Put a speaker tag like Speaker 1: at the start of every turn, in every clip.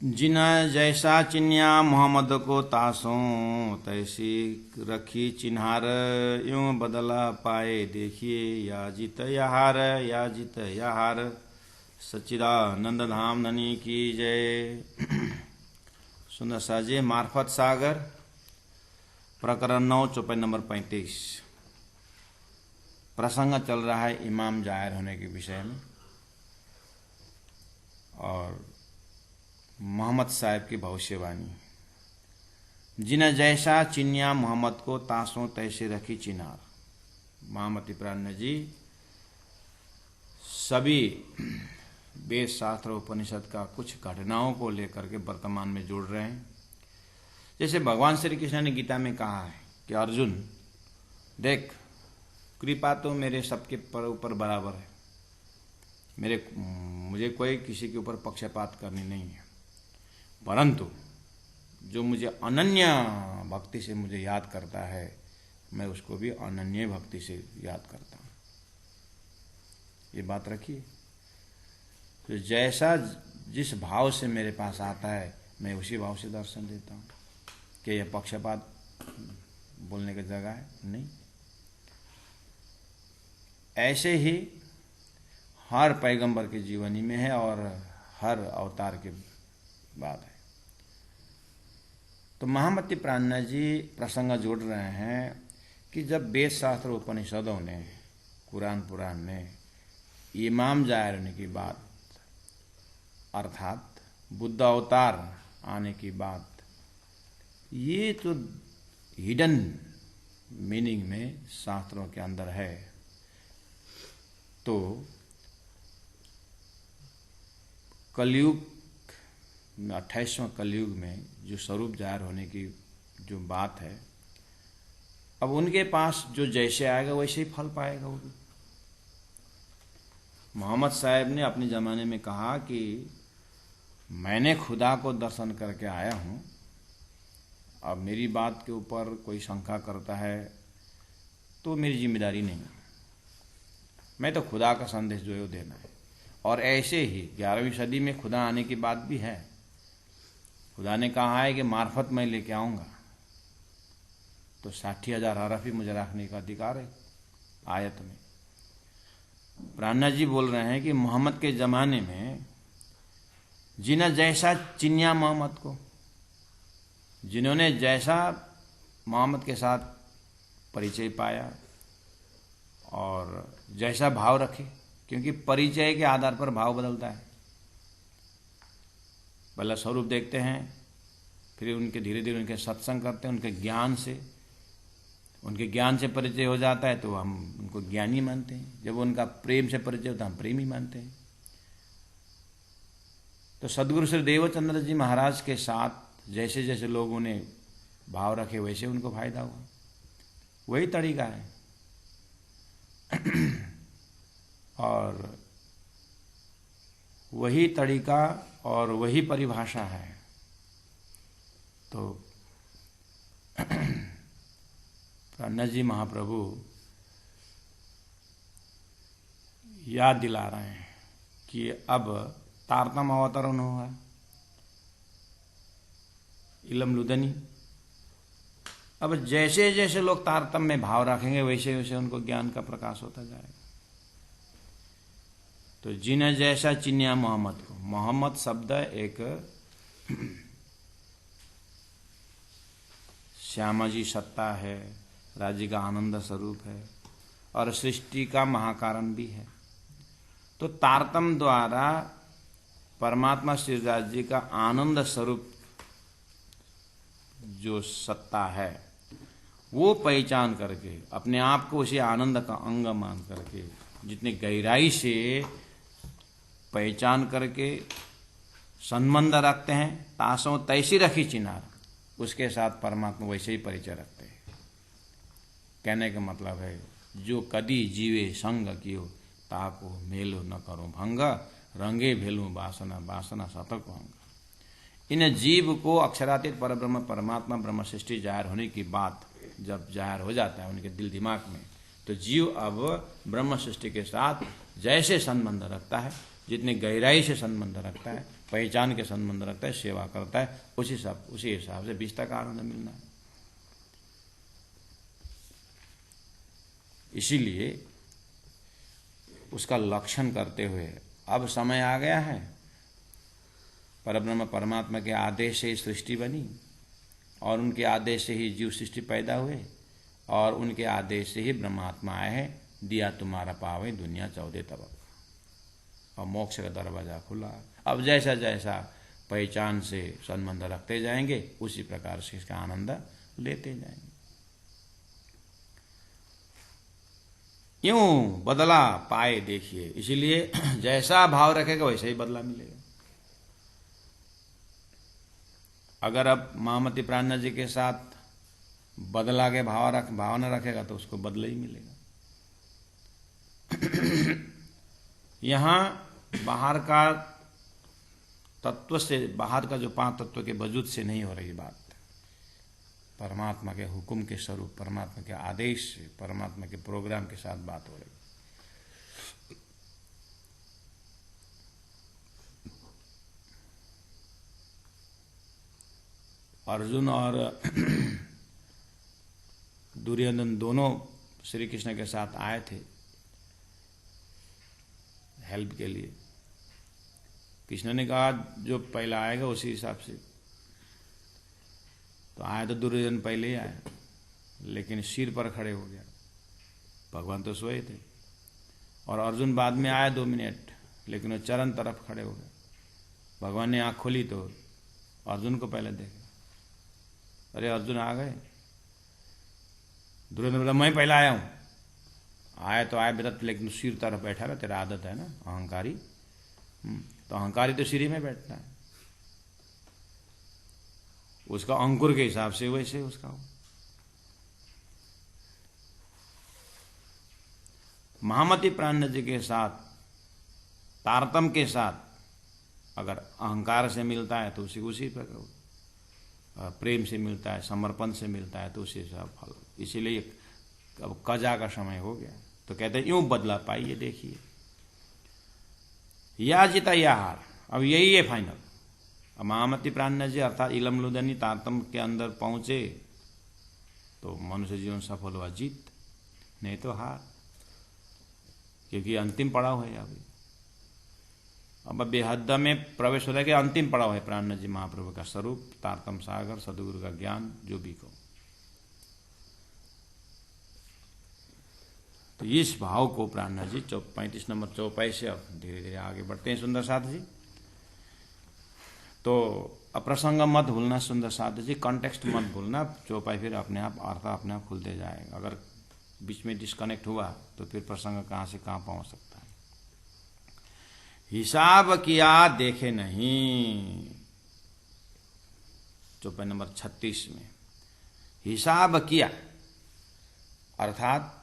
Speaker 1: जिना जैसा चिन्या मोहम्मद को तासों तैसी रखी चिन्हार, यूं बदला पाए देखिए या जीत या हार, या जीत या हार। सच्चिदानंद धाम धनी की जय। सुंदर साजे मार्फत सागर प्रकरण 9 चौपाई नंबर 35। प्रसंग चल रहा है इमाम जाहिर होने के विषय में और मोहम्मद साहब की भविष्यवाणी। जिन जैसा चिन्या मोहम्मद को तासों तैसे रखी चिनार। महामती प्राण जी सभी वेद शास्त्र उपनिषद का कुछ घटनाओं को लेकर के वर्तमान में जोड़ रहे हैं। जैसे भगवान श्री कृष्ण ने गीता में कहा है कि अर्जुन देख, कृपा तो मेरे सबके ऊपर बराबर है, मुझे कोई किसी के ऊपर पक्षपात करनी नहीं है, परंतु जो मुझे अनन्य भक्ति से मुझे याद करता है मैं उसको भी अनन्य भक्ति से याद करता हूँ। ये बात रखिए। तो जैसा जिस भाव से मेरे पास आता है मैं उसी भाव से दर्शन देता हूँ। क्या यह पक्षपात बोलने की जगह है? नहीं। ऐसे ही हर पैगंबर के जीवनी में है और हर अवतार के बाद है। तो महामती प्राणनाथ जी प्रसंग जोड़ रहे हैं कि जब वेद शास्त्र उपनिषदों ने, कुरान पुराण ने इमाम जाहिर होने की बात अर्थात बुद्ध अवतार आने की बात, ये तो हिडन मीनिंग में शास्त्रों के अंदर है। तो कलयुग में 28वां कलयुग में जो स्वरूप जाहिर होने की जो बात है, अब उनके पास जो जैसे आएगा वैसे ही फल पाएगा वो भी। मोहम्मद साहब ने अपने ज़माने में कहा कि मैंने खुदा को दर्शन करके आया हूँ, अब मेरी बात के ऊपर कोई शंका करता है तो मेरी जिम्मेदारी नहीं, मैं तो खुदा का संदेश जो है वो देना है। और ऐसे ही 11वीं सदी में खुदा आने की बात भी है। खुदा ने कहा है कि मार्फत मैं लेके आऊँगा, तो 60,000 हरफ ही मुझे रखने का अधिकार है आयत में। प्राणनाथ जी बोल रहे हैं कि मोहम्मद के ज़माने में जिन्ह जैसा चिन्या मोहम्मद को, जिन्होंने जैसा मोहम्मद के साथ परिचय पाया और जैसा भाव रखे, क्योंकि परिचय के आधार पर भाव बदलता है। पहला स्वरूप देखते हैं, फिर उनके धीरे धीरे उनके सत्संग करते हैं, उनके ज्ञान से परिचय हो जाता है तो हम उनको ज्ञानी मानते हैं। जब उनका प्रेम से परिचय होता है हम प्रेमी मानते हैं। तो सदगुरु श्री देवचंद्र जी महाराज के साथ जैसे जैसे लोगों ने भाव रखे वैसे उनको फायदा हुआ। वही तरीका है और वही तरीका और वही परिभाषा है। तो प्राणनाथ जी महाप्रभु याद दिला रहे हैं कि अब तारतम अवतरण हुआ, इलम लुदनी। अब जैसे जैसे लोग तारतम में भाव रखेंगे वैसे वैसे उनको ज्ञान का प्रकाश होता जाएगा। तो जिन्हें जैसा चिन्या मोहम्मद को, मोहम्मद शब्द एक श्यामा जी सत्ता है, राज्य का आनंद स्वरूप है और सृष्टि का महाकारण भी है। तो तारतम द्वारा परमात्मा श्रीदास जी का आनंद स्वरूप जो सत्ता है वो पहचान करके अपने आप को उसी आनंद का अंग मान करके जितनी गहराई से पहचान करके संबंध रखते हैं, तासों तैसी रखी चिनार, उसके साथ परमात्मा वैसे ही परिचय रखते हैं। कहने का मतलब है जो कदी जीवे संग कियो ताको मेलो न करो भंग, रंगे भेलू वासना वासना शतक भंग। इन जीव को अक्षरातीत परब्रह्म परमात्मा ब्रह्म सृष्टि जाहिर होने की बात जब जाहिर हो जाता है उनके दिल दिमाग में, तो जीव अब ब्रह्म सृष्टि के साथ जैसे संबंध रखता है, जितनी गहराई से संबंध रखता है पहचान के संबंध रखता है, सेवा करता है, उसी हिसाब से 20 तक आनंद मिलना है। इसीलिए उसका लक्षण करते हुए अब समय आ गया है, परब्रह्म परमात्मा के आदेश से ही सृष्टि बनी और उनके आदेश से ही जीव सृष्टि पैदा हुए और उनके आदेश से ही ब्रह्मात्मा आए हैं, दिया तुम्हारा पावे दुनिया 14 तबक, और मोक्ष का दरवाजा खुला। अब जैसा जैसा पहचान से संबंध रखते जाएंगे उसी प्रकार से इसका आनंद लेते जाएंगे। यूं बदला पाए देखिए, इसीलिए जैसा भाव रखेगा वैसे ही बदला मिलेगा। अगर अब महामती प्राणनाथ जी के साथ बदला के भावना रखेगा तो उसको बदला ही मिलेगा। यहाँ बाहर का तत्व से, बाहर का जो 5 तत्व के वजूद से नहीं हो रही बात, परमात्मा के हुक्म के स्वरूप, परमात्मा के आदेश से, परमात्मा के प्रोग्राम के साथ बात हो रही। अर्जुन और दुर्योधन दोनों श्री कृष्ण के साथ आए थे हेल्प के लिए। कृष्ण ने कहा जो पहला आएगा उसी हिसाब से, तो आया तो दुर्योधन पहले ही आया, लेकिन सिर पर खड़े हो गया, भगवान तो सोए थे। और अर्जुन बाद में आया 2 मिनट, लेकिन वो चरण तरफ खड़े हो गए। भगवान ने आँख खोली तो अर्जुन को पहले देखा, अरे अर्जुन आ गए। दुर्योधन बोला मैं पहला आया हूँ। आया तो आया बेटा, लेकिन सिर तरफ बैठा रहा, तेरा आदत है ना अहंकारी। तो अहंकारी तो सिर में बैठता है, उसका अंकुर के हिसाब से वैसे उसका हो। महामती प्राणनाथ जी के साथ तारतम के साथ अगर अहंकार से मिलता है तो उसी प्रकार, प्रेम से मिलता है, समर्पण से मिलता है तो उसी से फल। इसीलिए अब कजा का समय हो गया, तो कहते हैं यूं बदला पाइए देखिए, या जीता या हार, अब यही है फाइनल। अब महामती प्राणनाथ जी अर्थात इलम लुदनी तारतम के अंदर पहुंचे तो मनुष्य जीवन सफल हुआ, जीत, नहीं तो हार, क्योंकि अंतिम पड़ाव है। अब बेहद में प्रवेश हो रहा है कि अंतिम पड़ाव है प्राणनाथ जी महाप्रभु का स्वरूप, तारतम सागर, सदगुरु का ज्ञान, जो भी को। तो इस भाव को प्राणनाथ जी 35 नंबर चौपाई से अब धीरे धीरे आगे बढ़ते हैं सुंदर साध जी। तो अप्रसंग मत भूलना सुंदर साध जी, कॉन्टेक्स्ट मत भूलना, चौपाई फिर अपने आप अर्थ अपने आप खुलते जाएगा। अगर बीच में डिस्कनेक्ट हुआ तो फिर प्रसंग कहाँ से कहाँ पहुँच सकता है। हिसाब किया देखे नहीं, चौपाई नंबर 36 में हिसाब किया अर्थात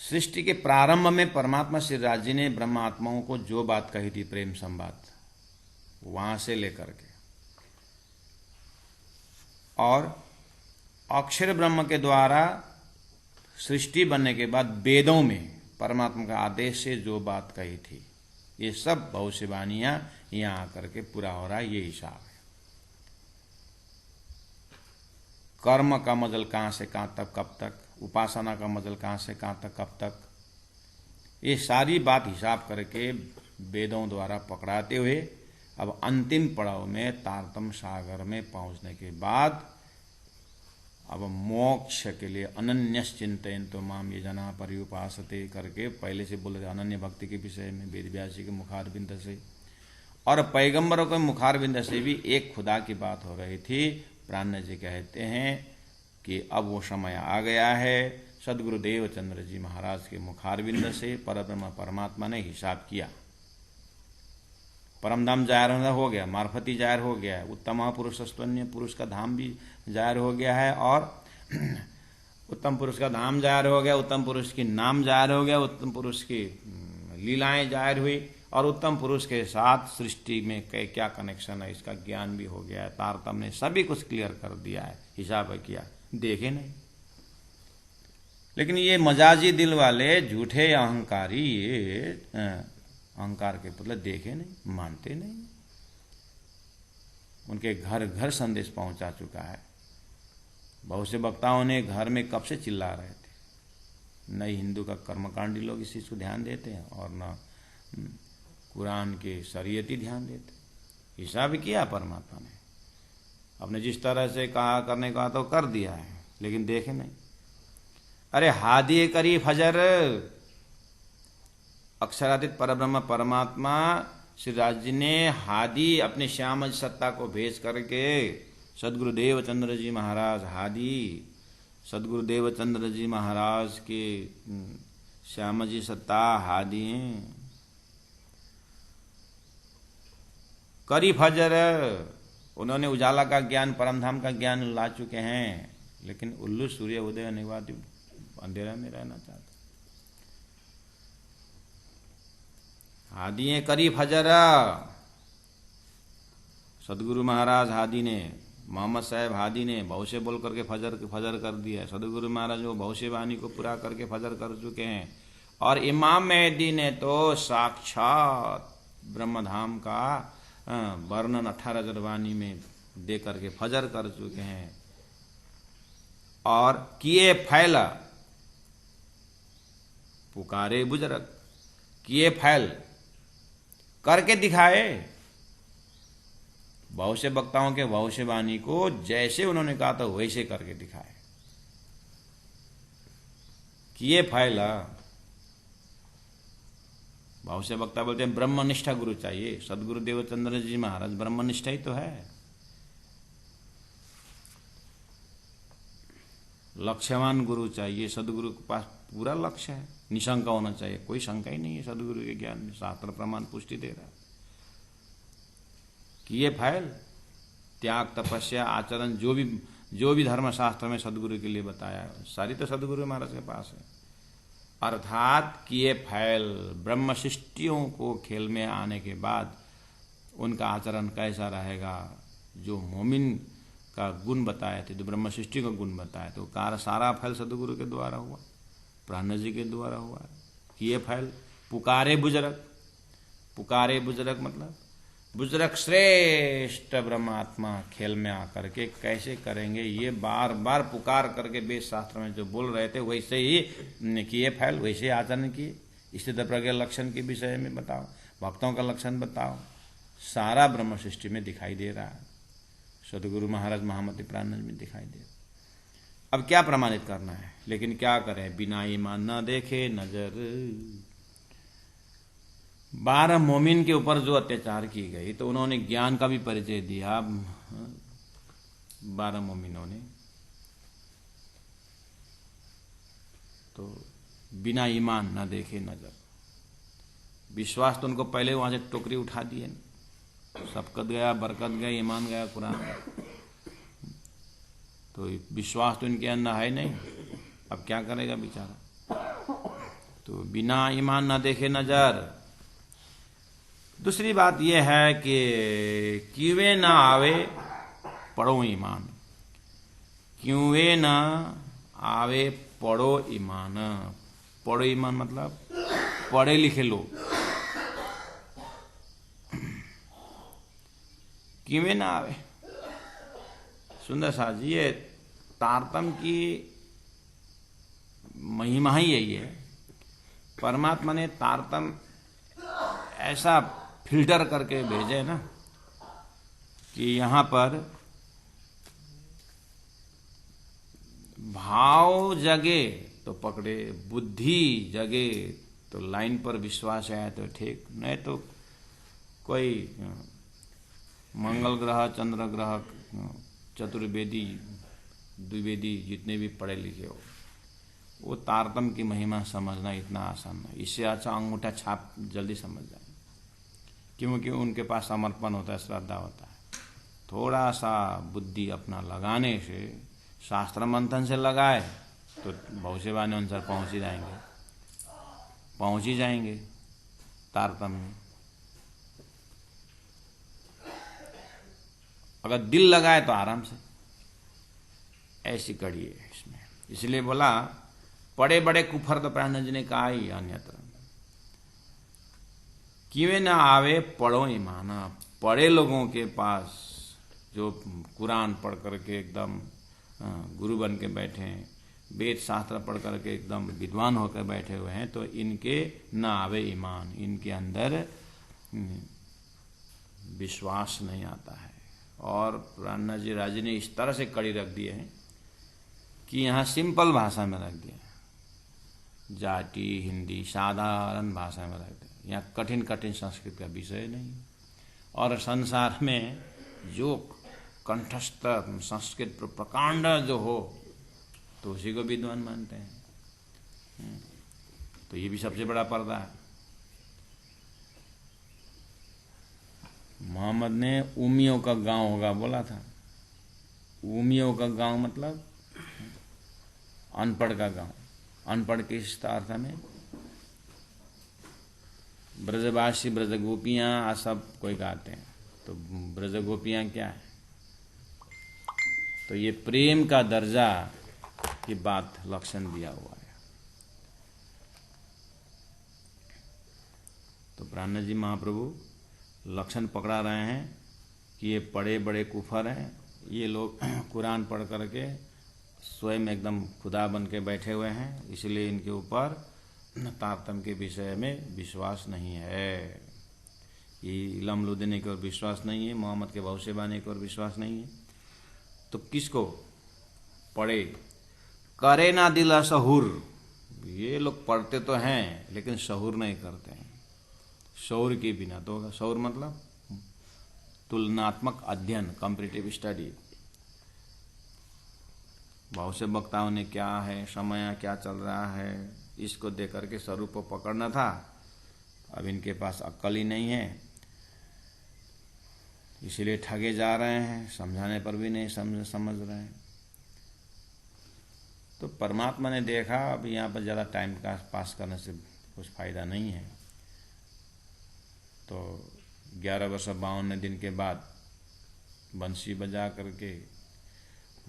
Speaker 1: सृष्टि के प्रारंभ में परमात्मा श्री राज जी ने ब्रह्मात्माओं को जो बात कही थी प्रेम संवाद, वहां से लेकर के और अक्षर ब्रह्म के द्वारा सृष्टि बनने के बाद वेदों में परमात्मा का आदेश से जो बात कही थी, ये सब भविष्यवाणियां यहां आकर के पूरा हो रहा है। ये हिसाब है। कर्म का मजल कहां से कहां तक, कब तक, उपासना का मजल कहां से कहां तक, कब तक, ये सारी बात हिसाब करके वेदों द्वारा पकड़ाते हुए अब अंतिम पड़ाव में तारतम सागर में पहुंचने के बाद अब मोक्ष के लिए अनन्यस चिंतन तो माम ये जना पर्युपासते करके पहले से बोले थे अनन्य भक्ति के विषय में वेद व्यास जी के मुखारबिंद से और पैगंबरों के मुखारबिंद से भी एक खुदा की बात हो रही थी। प्राणनाथ जी कहते हैं कि अब वो समय आ गया है, सदगुरुदेव चंद्र जी महाराज के मुखारबिंद से परब्रह्म परमात्मा ने हिसाब किया। परमधाम जाहिर हो गया, मार्फती जाहिर हो गया है, उत्तम पुरुष स्तन्य पुरुष का धाम भी जाहिर हो गया है और उत्तम पुरुष का धाम जाहिर हो गया, उत्तम पुरुष की नाम जाहिर हो गया, उत्तम पुरुष की लीलाएं जाहिर हुई और उत्तम पुरुष के साथ सृष्टि में क्या कनेक्शन है इसका ज्ञान भी हो गया है। तारतम ने सभी कुछ क्लियर कर दिया है, हिसाब किया, देखे नहीं। लेकिन ये मजाजी दिल वाले झूठे अहंकारी ये अहंकार के पुतले देखे नहीं, मानते नहीं। उनके घर घर संदेश पहुंचा चुका है। बहुत से वक्ताओं ने घर में कब से चिल्ला रहे थे, न हिंदू का कर्मकांडी लोग इस चीज़ को ध्यान देते हैं और न कुरान के शरीयती ध्यान देते। हिसाब किया परमात्मा ने, अपने जिस तरह से कहा करने का तो कर दिया है, लेकिन देखे नहीं। अरे हादी करी फजर, अक्षरातीत परब्रह्म परमात्मा श्री राज जी ने हादी अपने श्याम सत्ता को भेज करके सदगुरुदेव चंद्र जी महाराज, हादी सदगुरुदेव चंद्र जी महाराज के श्याम जी सत्ता हादी हैं। करी फजर, उन्होंने उजाला का ज्ञान, परमधाम का ज्ञान ला चुके हैं, लेकिन उल्लू सूर्य उदय होने के बाद अंधेरा में रहना चाहते। हादी करी फजर, सदगुरु महाराज हादी ने, मोहम्मद साहब हादी ने बहुशे बोल करके फजर कर दिया। सदगुरु महाराज वो बहुशे वाणी को पूरा करके फजर कर चुके हैं। और इमाम मेहदी ने तो साक्षात ब्रह्मधाम का वर्णन 18 जरवानी में दे करके फजर कर चुके हैं। और किए फैला, पुकारे बुजुर्ग, किए फैल, करके दिखाए। बहुत से वक्ताओं के बहुशे वाणी को जैसे उन्होंने कहा था वैसे करके दिखाए। किए फैला, बहुत से वक्ता बोलते हैं ब्रह्मनिष्ठा गुरु चाहिए। सदगुरुदेव चंद्र जी महाराज ब्रह्मनिष्ठा ही तो है, लक्ष्यवान गुरु चाहिए। सदगुरु के पास पूरा लक्ष्य है, निशंका होना चाहिए, कोई शंका ही नहीं है सदगुरु के ज्ञान में। शास्त्र प्रमाण पुष्टि दे रहा है। किए फैल, त्याग तपस्या आचरण, जो भी धर्मशास्त्र में सदगुरु के लिए बताया सारी तो सदगुरु महाराज के पास है। अर्थात किए फैल, ब्रह्म सृष्टियों को खेल में आने के बाद उनका आचरण कैसा रहेगा, जो मोमिन का गुण बताए थे, जो ब्रह्म सृष्टि का गुण बताए, तो कार्य सारा फैल सदगुरु के द्वारा हुआ, प्राण जी के द्वारा हुआ। किए फैल, पुकारे बुजुर्ग, पुकारे बुजुर्ग मतलब बुजुर्ग श्रेष्ठ ब्रह्मात्मा खेल में आकर के कैसे करेंगे, ये बार बार पुकार करके वेद शास्त्र में जो बोल रहे थे वैसे ही किए फैल, वैसे आचरण किए। स्थित प्रज्ञ लक्षण के विषय में बताओ, भक्तों का लक्षण बताओ, सारा ब्रह्म सृष्टि में दिखाई दे रहा है। सदगुरु महाराज महामति प्राणंद में दिखाई दे रहा। अब क्या प्रमाणित करना है, लेकिन क्या करें, बिना ईमान न देखे नजर। 12 मोमिन के ऊपर जो अत्याचार की गई, तो उन्होंने ज्ञान का भी परिचय दिया 12 मोमिनों ने। तो बिना ईमान न देखे नजर, विश्वास तो उनको पहले वहां से टोकरी उठा दिए, सबकत गया, बरकत गया, ईमान गया, कुरान गया। तो विश्वास तो इनके अंदर है नहीं, अब क्या करेगा बेचारा। तो बिना ईमान न देखे नजर। दूसरी बात यह है कि क्यों ना आवे पढ़ो ईमान, क्यों ना आवे पढ़ो ईमान। पढ़ो ईमान मतलब पढ़े लिखे लोग, क्यों ना आवे। सुंदर साहब जी, ये तारतम की महिमा ही यही है। परमात्मा ने तारतम ऐसा फिल्टर करके भेजे ना कि यहां पर भाव जगे तो पकड़े, बुद्धि जगे तो लाइन पर विश्वास आया तो ठीक, नहीं तो कोई मंगल ग्रह, चंद्र ग्रह, चतुर्वेदी, द्विवेदी जितने भी पढ़े लिखे हो, वो तारतम की महिमा समझना इतना आसान है। इससे अच्छा अंगूठा छाप जल्दी समझ जाए, क्योंकि उनके पास समर्पण होता है, श्रद्धा होता है। थोड़ा सा बुद्धि अपना लगाने से, शास्त्र मंथन से लगाए तो भविष्यवाणी अनुसार पहुंच ही जाएंगे तारतम में। अगर दिल लगाए तो आराम से, ऐसी कड़ी है इसमें। इसलिए बोला पड़े बड़े कुफर, तो प्राण जी ने कहा ही अन्यत्र, क्यों ना आवे पढ़ो ईमाना। पढ़े लोगों के पास जो कुरान पढ़ करके एकदम गुरु बन के बैठे हैं, वेद शास्त्र पढ़ करके एकदम विद्वान होकर बैठे हुए हैं, तो इनके न आवे ईमान, इनके अंदर विश्वास नहीं आता है। और प्राणनाथ जी राजी ने इस तरह से कड़ी रख दिए हैं कि यहाँ सिंपल भाषा में रख दिया, जाटी हिंदी साधारण भाषा में रख दिया, यहाँ कठिन कठिन संस्कृत का विषय नहीं। और संसार में जो कंठस्थ संस्कृत प्रकांड जो हो तो उसी को विद्वान मानते हैं। तो ये भी सबसे बड़ा पर्दा है। मोहम्मद ने उमियों का गांव होगा बोला था। उमियों का गांव मतलब अनपढ़ का गांव। अनपढ़ किस अर्थ में? ब्रजवासी ब्रजगोपियाँ सब कोई गाते हैं, तो ब्रजगोपियाँ क्या है? तो ये प्रेम का दर्जा की बात लक्षण दिया हुआ है। तो प्राणनाथ जी महाप्रभु लक्षण पकड़ा रहे हैं कि ये बड़े बड़े कुफर हैं, ये लोग कुरान पढ़ करके स्वयं एकदम खुदा बन के बैठे हुए हैं, इसलिए इनके ऊपर तारतम्य के विषय में विश्वास नहीं है। ये इल्म लुदने की ओर विश्वास नहीं है, मोहम्मद के भविष्यवाणी की ओर विश्वास नहीं है। तो किसको पढ़े? करे ना दिल सहूर। ये लोग पढ़ते तो हैं लेकिन सहूर नहीं करते हैं। शौर के बिना तो होगा। शौर मतलब तुलनात्मक अध्ययन, कॉम्पिटिटिव स्टडी। बहुत से वक्ताओं ने क्या है, समय क्या चल रहा है, इसको देख करके स्वरूप को पकड़ना था। अब इनके पास अक्ल ही नहीं है, इसीलिए ठगे जा रहे हैं, समझाने पर भी नहीं समझ रहे हैं। तो परमात्मा ने देखा अब यहाँ पर ज़्यादा टाइम का पास करने से कुछ फायदा नहीं है, तो 11 वर्ष 52 दिन के बाद बंसी बजा करके,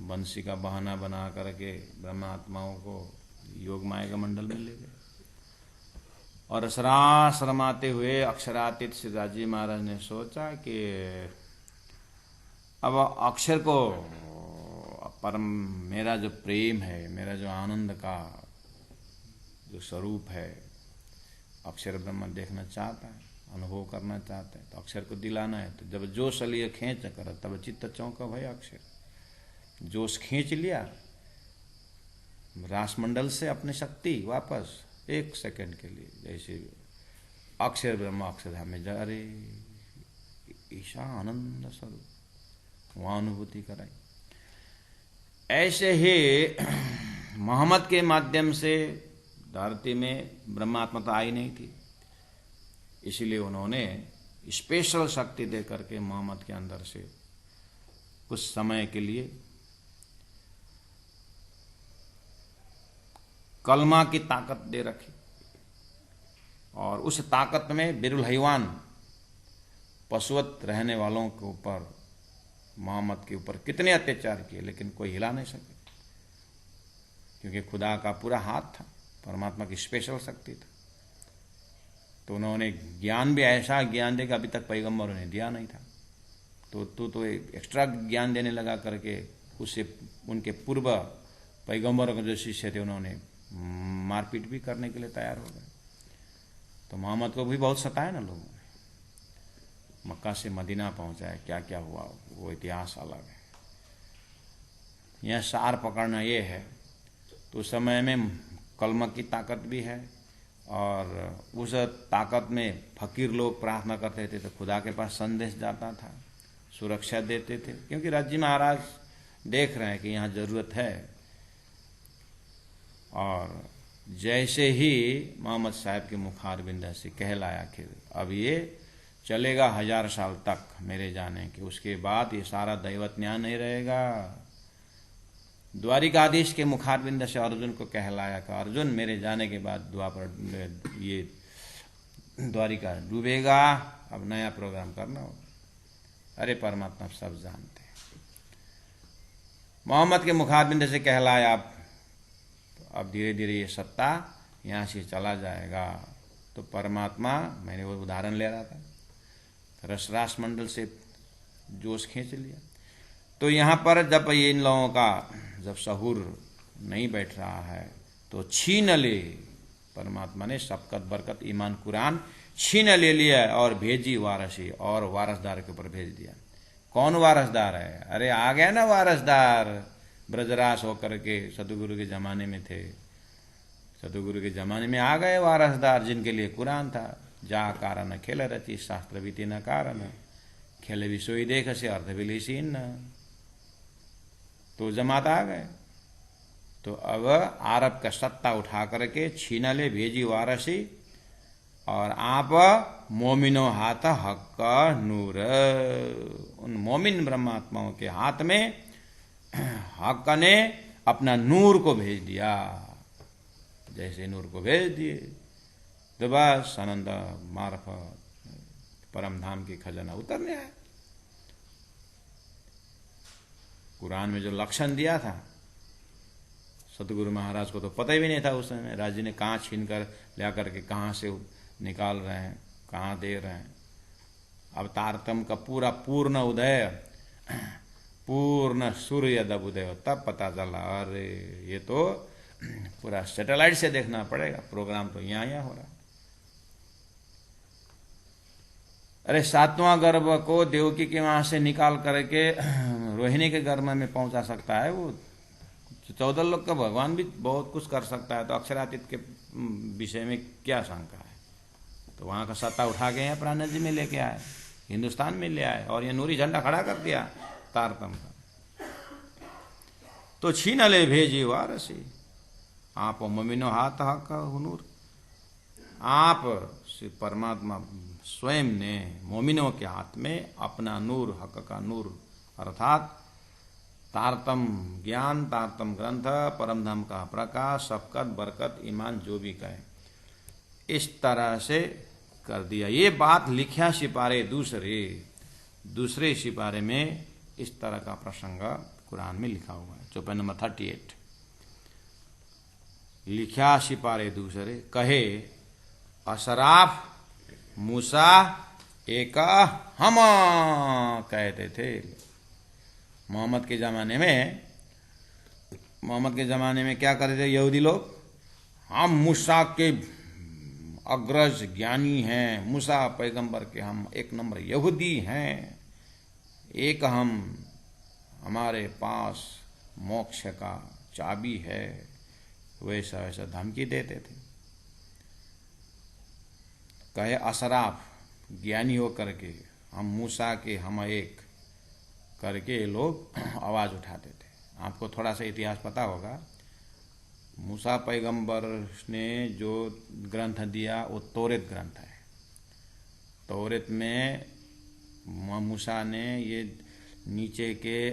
Speaker 1: बंसी का बहाना बना करके ब्रह्मात्माओं को योग माया के मंडल में ले गए। और शरमाते हुए अक्षरातीत श्रीराजी महाराज ने सोचा कि अब अक्षर को परम, मेरा जो प्रेम है, मेरा जो आनंद का जो स्वरूप है, अक्षर ब्रह्म देखना चाहता है, अनुभव करना चाहता है, तो अक्षर को दिलाना है। तो जब जोश लिए खींच कर तब चित्त चौंका भय अक्षर। जोश खींच लिया रासमंडल से अपनी शक्ति वापस 1 सेकंड के लिए, जैसे अक्षर ब्रह्म अक्षरधाम में जा रे, ईशा आनंद स्वरूप वहाँ अनुभूति कराई। ऐसे ही मोहम्मद के माध्यम से धरती में ब्रह्मात्मा तो आई नहीं थी, इसीलिए उन्होंने स्पेशल शक्ति दे करके मोहम्मद के अंदर से कुछ समय के लिए कलमा की ताकत दे रखी। और उस ताकत में बिरुल हैवान पशुवत रहने वालों के ऊपर, मोहम्मद के ऊपर कितने अत्याचार किए, लेकिन कोई हिला नहीं सके, क्योंकि खुदा का पूरा हाथ था, परमात्मा की स्पेशल शक्ति था। तो उन्होंने ज्ञान भी ऐसा ज्ञान देगा अभी तक पैगंबरों ने दिया नहीं था। तो एक्स्ट्रा ज्ञान देने लगा करके उससे उनके पूर्व पैगंबरों के जो शिष्य थे उन्होंने मारपीट भी करने के लिए तैयार हो गए। तो मोहम्मद को भी बहुत सताया ना लोगों ने। मक्का से मदीना पहुंचाया, क्या क्या हुआ वो इतिहास अलग है। यह सार पकड़ना ये है। तो उस समय में कलमा की ताकत भी है, और उस ताकत में फकीर लोग प्रार्थना करते थे तो खुदा के पास संदेश जाता था, सुरक्षा देते थे, क्योंकि राज्य महाराज देख रहे हैं कि यहाँ जरूरत है। और जैसे ही मोहम्मद साहब के मुखारबिंद से कहलाया कि अब ये चलेगा 1000 साल तक मेरे जाने के, उसके बाद ये सारा दैवत न्याय नहीं रहेगा। द्वारिकाधीश के मुखारबिंद से अर्जुन को कहलाया कि अर्जुन मेरे जाने के बाद द्वापर ये द्वारिका डूबेगा, अब नया प्रोग्राम करना होगा। अरे परमात्मा सब जानते हैं। मोहम्मद के मुखारबिंद से कहलाया अब धीरे धीरे ये सत्ता यहाँ से चला जाएगा। तो परमात्मा, मैंने वो उदाहरण ले रहा था, रसरास मंडल से जोश खींच लिया। तो यहाँ पर जब ये इन लोगों का जब सहूर नहीं बैठ रहा है तो छीन ले, परमात्मा ने शबकत बरकत ईमान कुरान छीन ले लिया और भेजी वारसी, और वारसदार के ऊपर भेज दिया। कौन वारसदार है? अरे आ गया ना वारसदार, ब्रजराज होकर के सतगुरु के जमाने में थे, सतगुरु के जमाने में आ गए वारसदार, जिनके लिए कुरान था। जा कारण खेल रची शास्त्र बीती न कारण, खेल भी सोई देख से अर्थ भी लीसीन न। तो जमात आ गए। तो अब आरब का सत्ता उठा करके छीना ले भेजी वारसी, और आप मोमिनो हाथ हक का नूर, उन मोमिन ब्रह्मात्माओं के हाथ में हक ने अपना नूर को भेज दिया। जैसे नूर को भेज दिए तो बस आनंद मार्फत परम धाम की खजाना उतरने आए। कुरान में जो लक्षण दिया था सतगुरु महाराज को तो पता ही भी नहीं था उस समय, राज जी ने कहाँ छीन कर ला करके कहाँ से निकाल रहे हैं, कहाँ दे रहे हैं। अब तारतम का पूरा पूर्ण उदय, पूर्ण सूर्य जब उदय हो तब पता चला, अरे ये तो पूरा सैटेलाइट से देखना पड़ेगा, प्रोग्राम तो यहाँ हो रहा। अरे सातवां गर्भ को देवकी के वहां से निकाल करके रोहिणी के गर्भ में पहुंचा सकता है वो। 14 लोग का भगवान भी बहुत कुछ कर सकता है, तो अक्षरातीत के विषय में क्या शंका है। तो वहां का सत्ता उठा के यहाँ प्राण जी में लेके आए, हिंदुस्तान में ले आए, और ये नूरी झंडा खड़ा कर दिया तारतम का। तो छीन ले भेजी वारसी, आप मोमिनो हाथ हक हुनूर, आप श्री परमात्मा स्वयं ने मोमिनों के हाथ में अपना नूर, हक का नूर अर्थात तारतम ज्ञान, तारतम ग्रंथ, परम धाम का प्रकाश, शफकत बरकत ईमान जो भी कहे, इस तरह से कर दिया। ये बात लिखा सिपारे दूसरे सिपारे में इस तरह का प्रसंग कुरान में लिखा हुआ है। चौपाई नंबर 38 लिखा सिपारे दूसरे कहे अशराफ मूसा एक हम कहते थे। मोहम्मद के ज़माने में क्या करते थे यहूदी लोग? हम मूसा के अग्रज ज्ञानी हैं, मूसा पैगंबर के हम एक नंबर यहूदी हैं, एक हमारे पास मोक्ष का चाबी है, वैसा वैसा धमकी देते थे। कहे अशराफ ज्ञानी हो करके हम मूसा के हम एक करके लोग आवाज़ उठाते थे। आपको थोड़ा सा इतिहास पता होगा, मूसा पैगंबर ने जो ग्रंथ दिया वो तौरेत ग्रंथ है। तौरेत में मूसा ने ये नीचे के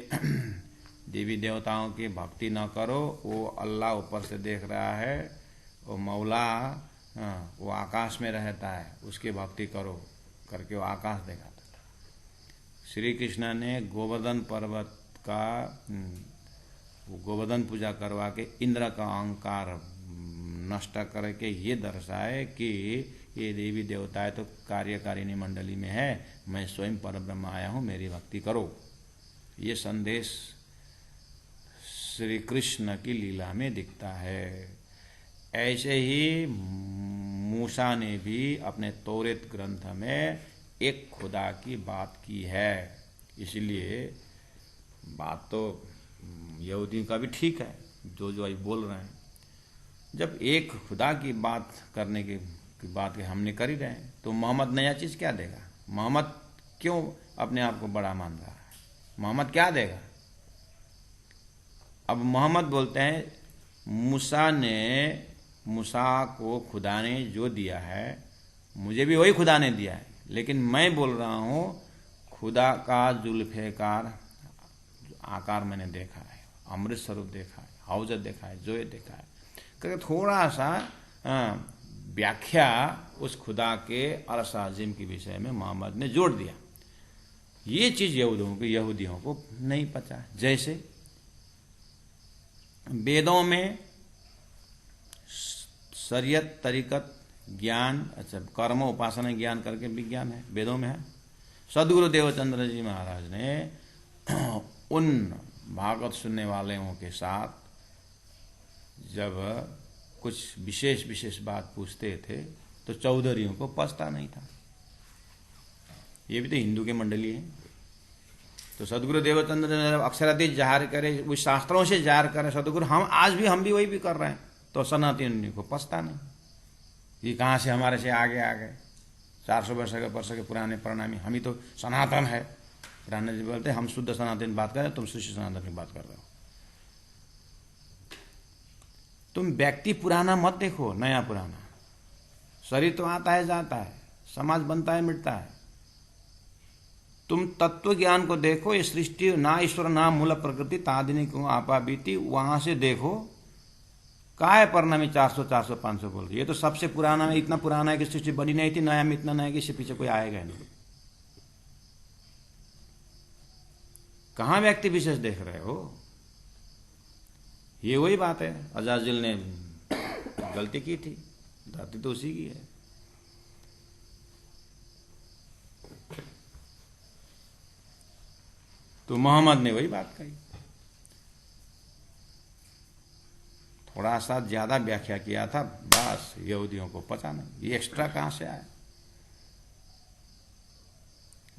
Speaker 1: देवी देवताओं की भक्ति न करो, वो अल्लाह ऊपर से देख रहा है, वो मौला वो आकाश में रहता है, उसकी भक्ति करो करके वो आकाश दिखाता था। श्री कृष्ण ने गोवर्धन पर्वत का गोवर्धन पूजा करवा के इंद्र का अहंकार नष्ट करके ये दर्शाए कि ये देवी देवताएं तो कार्यकारिणी मंडली में है, मैं स्वयं परब्रह्म आया हूँ, मेरी भक्ति करो। ये संदेश श्री कृष्ण की लीला में दिखता है। ऐसे ही मूसा ने भी अपने तौरेत ग्रंथ में एक खुदा की बात की है। इसलिए बात तो यहूदियों का भी ठीक है, जो अभी बोल रहे हैं। जब एक खुदा की बात करने की बात के हमने कर ही रहे हैं, तो मोहम्मद नया चीज़ क्या देगा? मोहम्मद क्यों अपने आप को बड़ा मान रहा है? मोहम्मद क्या देगा? अब मोहम्मद बोलते हैं मूसा को खुदा ने जो दिया है मुझे भी वही खुदा ने दिया है, लेकिन मैं बोल रहा हूँ खुदा का जुल्फ़ेकार आकार मैंने देखा है, अमृत स्वरूप देखा है, हौजत देखा है, जोए देखा है करके थोड़ा सा व्याख्या उस खुदा के अर्श अज़ीम के विषय में मोहम्मद ने जोड़ दिया। ये चीज़ यहूदियों को नहीं पता। जैसे वेदों में शरीयत तरीकत ज्ञान, अच्छा कर्म उपासना ज्ञान करके विज्ञान है, वेदों में है। सदगुरु देवचंद्र जी महाराज ने उन भागवत सुनने वालों के साथ जब कुछ विशेष विशेष बात पूछते थे तो चौधरियों को पछता नहीं था। ये भी तो हिंदू के मंडली है। तो सदगुरु देवचंद्र ने अक्षरातीत जाहिर करे, वो शास्त्रों से जाहिर करे सदगुरु, हम आज भी वही भी कर रहे हैं, तो सनातनी को पछता नहीं। ये कहाँ से हमारे से आगे आ गए, 400 वर्ष के पुराने परिणामी, हम ही तो सनातन है। पुराने जी बोलते हम शुद्ध सनातन बात कर रहे हो, तुम शिष्य सनातन की बात कर रहे हो। तुम व्यक्ति पुराना मत देखो, नया पुराना। शरीर तो आता है जाता है, समाज बनता है मिटता है। तुम तत्व ज्ञान को देखो, ये सृष्टि ना ईश्वर ना मूल प्रकृति तादिनी को आपा बीती, वहां से देखो। काय परिणामी 400 400 500 बोल रही, ये तो सबसे पुराना है, इतना पुराना है कि सृष्टि बनी नहीं थी, नया में इतना नया कि इससे पीछे कोई आएगा नहीं। कहां व्यक्ति विशेष देख रहे हो? ये वही बात है, अजाजिल ने गलती की थी, धरती तो उसी की है। तो मोहम्मद ने वही बात कही, थोड़ा सा ज्यादा व्याख्या किया था, बस यहूदियों को पता नहीं ये एक्स्ट्रा कहां से आया।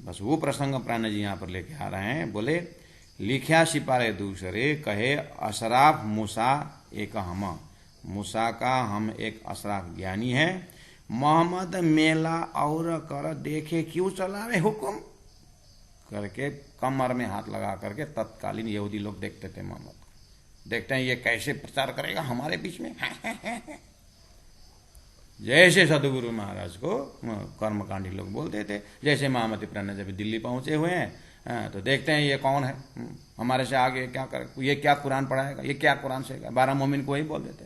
Speaker 1: बस वो प्रसंग प्राण जी यहां पर लेके आ रहे हैं। बोले लिख्या सिपारे दूसरे, कहे अशराफ मूसा एक हम, मूसा का हम एक अशराफ ज्ञानी है। मोहम्मद मेला और कर देखे क्यों चलावे हुक्म करके कमर में हाथ लगा करके तत्कालीन यहूदी लोग देखते थे मोहम्मद को, देखते हैं ये कैसे प्रचार करेगा हमारे बीच में। जैसे सदगुरु महाराज को कर्मकांडी लोग बोलते थे, जैसे महामती प्राण जब दिल्ली पहुंचे हुए हैं तो देखते हैं ये कौन है, हमारे से आगे क्या कर, ये क्या कुरान पढ़ाएगा, ये क्या कुरान से 12 मोमिन को वही बोल देते।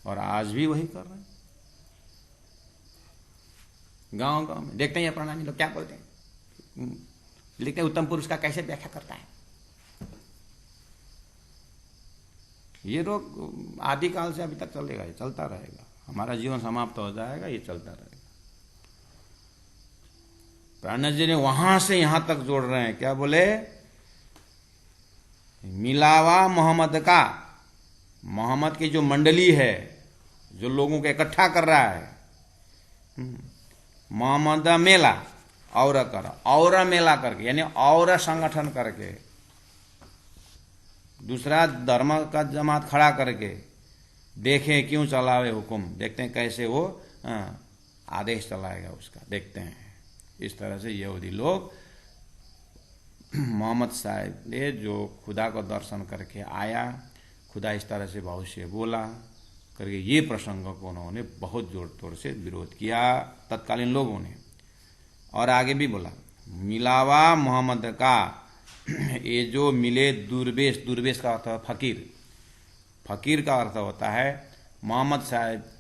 Speaker 1: और आज भी वही कर रहे हैं गांव गांव में। देखते हैं ये प्रणामी लोग क्या बोलते हैं, लिखते उत्तम पुरुष का कैसे व्याख्या करता है। ये रोग आदिकाल से अभी तक चलेगा, ये चलता रहेगा, हमारा जीवन समाप्त हो जाएगा, ये चलता रहेगा। प्राण जी ने वहां से यहां तक जोड़ रहे हैं, क्या बोले, मिलावा मोहम्मद का, मोहम्मद की जो मंडली है, जो लोगों को इकट्ठा कर रहा है, मोहम्मद मेला और कर, और मेला करके यानी और संगठन करके, दूसरा धर्म का जमात खड़ा करके, देखें क्यों चलावे हुक्म, देखते हैं कैसे वो आदेश चलाएगा उसका, देखते हैं। इस तरह से यहूदी लोग मोहम्मद साहब ने जो खुदा को दर्शन करके आया, खुदा इस तरह से भविष्य बोला करके, ये प्रसंग को उन्होंने बहुत जोर तोड़ से विरोध किया तत्कालीन लोगों ने। और आगे भी बोला मिलावा मोहम्मद का, ये जो मिले दुर्वेश, दुर्वेश का अर्थ है फकीर, फकीर का अर्थ होता है मोहम्मद साहब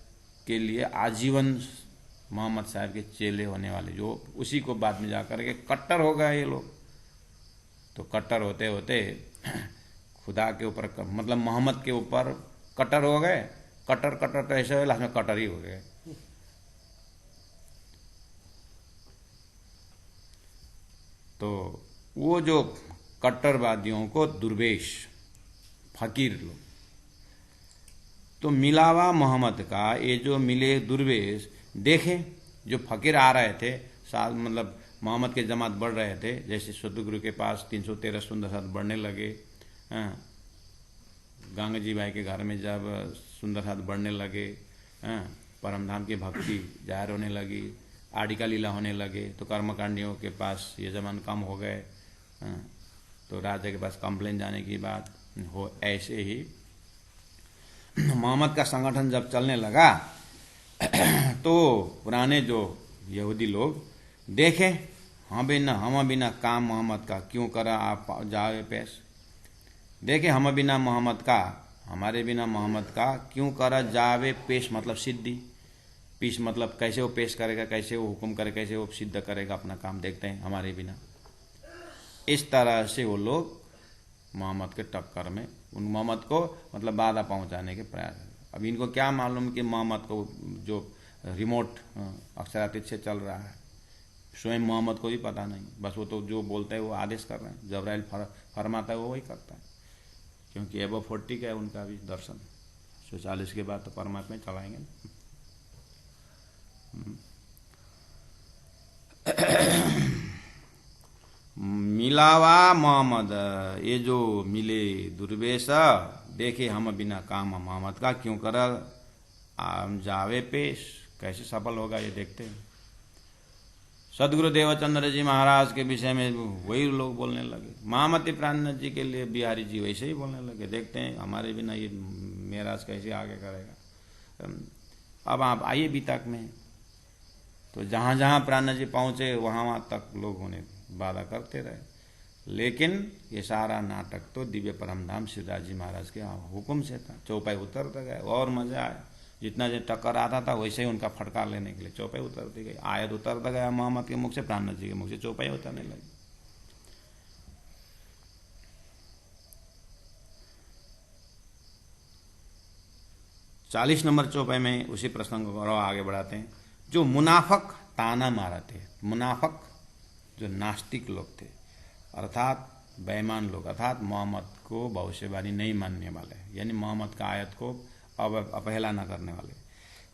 Speaker 1: के लिए आजीवन मोहम्मद साहब के चेले होने वाले, जो उसी को बाद में जाकर के कट्टर हो गए ये लोग। तो कट्टर होते होते खुदा के ऊपर, मतलब मोहम्मद के ऊपर कट्टर हो गए। कट्टर कट्टर तो ऐसे हुए, लास्ट में कट्टर ही हो गए। तो वो जो कट्टरवादियों को दुर्वेश फकीर लोग, तो मिलावा मोहम्मद का, ये जो मिले दुर्वेश, देखे जो फकीर आ रहे थे साथ, मतलब मोहम्मद के जमात बढ़ रहे थे, जैसे सदगुरु के पास 313 सुंदर साथ बढ़ने लगे, गंगा जी भाई के घर में जब सुंदर साथ बढ़ने लगे, परमधाम की भक्ति जाहिर होने लगी, आडिका लीला होने लगे, तो कर्मकांडियों के पास ये जमान कम हो गए, तो राजा के पास कंप्लेन जाने की बात हो। ऐसे ही मोहम्मद का संगठन जब चलने लगा तो पुराने जो यहूदी लोग देखे, हम बिना काम मोहम्मद का क्यों करा आप जावे पेश, देखे हम बिना मोहम्मद का, हमारे बिना मोहम्मद का क्यों करा जावे पेश, मतलब सिद्धि, पेश मतलब कैसे वो पेश करेगा, कैसे वो हुक्म करे, कैसे वो सिद्ध करेगा अपना काम, देखते हैं हमारे बिना। इस तरह से वो लोग मोहम्मद के टक्कर में, उन मोहम्मद को मतलब बाधा पहुंचाने के प्रयास। अब इनको क्या मालूम कि मोहम्मद को जो रिमोट अक्षरातीत से चल रहा है, स्वयं मोहम्मद को भी पता नहीं, बस वो तो जो बोलते हैं वो आदेश कर रहे हैं, जबराइल फरमाता है वो वही करता है, क्योंकि एबो 40 का है उनका भी दर्शन, 140 के बाद तो परमात्मा ही चलाएंगे ना। मिलावा मोहम्मद, ये जो मिले दुर्वेश, देखे हम बिना काम मोहम्मद का, क्यों कर आम जावे पेश, कैसे सफल होगा ये देखते हैं। सदगुरु देवचंद्र जी महाराज के विषय में वही लोग बोलने लगे, महामती प्राणनाथ जी के लिए बिहारी जी वैसे ही बोलने लगे, देखते हैं हमारे बिना ये महाराज कैसे आगे करेगा। अब आप आइए बीतक में, तो जहाँ जहाँ प्राणनाथ जी पहुँचे वहाँ वहाँ तक लोगों ने वादा करते रहे, लेकिन ये सारा नाटक तो दिव्य परमधाम शिवराज जी महाराज के हुक्म से था। चौपाई उतरते गए और मजा आया, जितना जो टक्कर आता था वैसे ही उनका फटकार लेने के लिए चौपाई उतरती गई, आयत उतरता गया मोहम्मद के मुख से, प्राणनाथ जी के मुख से चौपाई उतरने लगी। चालीस नंबर चौपाई में उसी प्रसंग को आगे बढ़ाते हैं। जो मुनाफक ताना मारा थे, मुनाफक जो नास्तिक लोग थे, अर्थात बेईमान लोग, अर्थात मोहम्मद को भविष्यवाणी नहीं मानने वाले, यानी मोहम्मद का आयत को अवहेला न करने वाले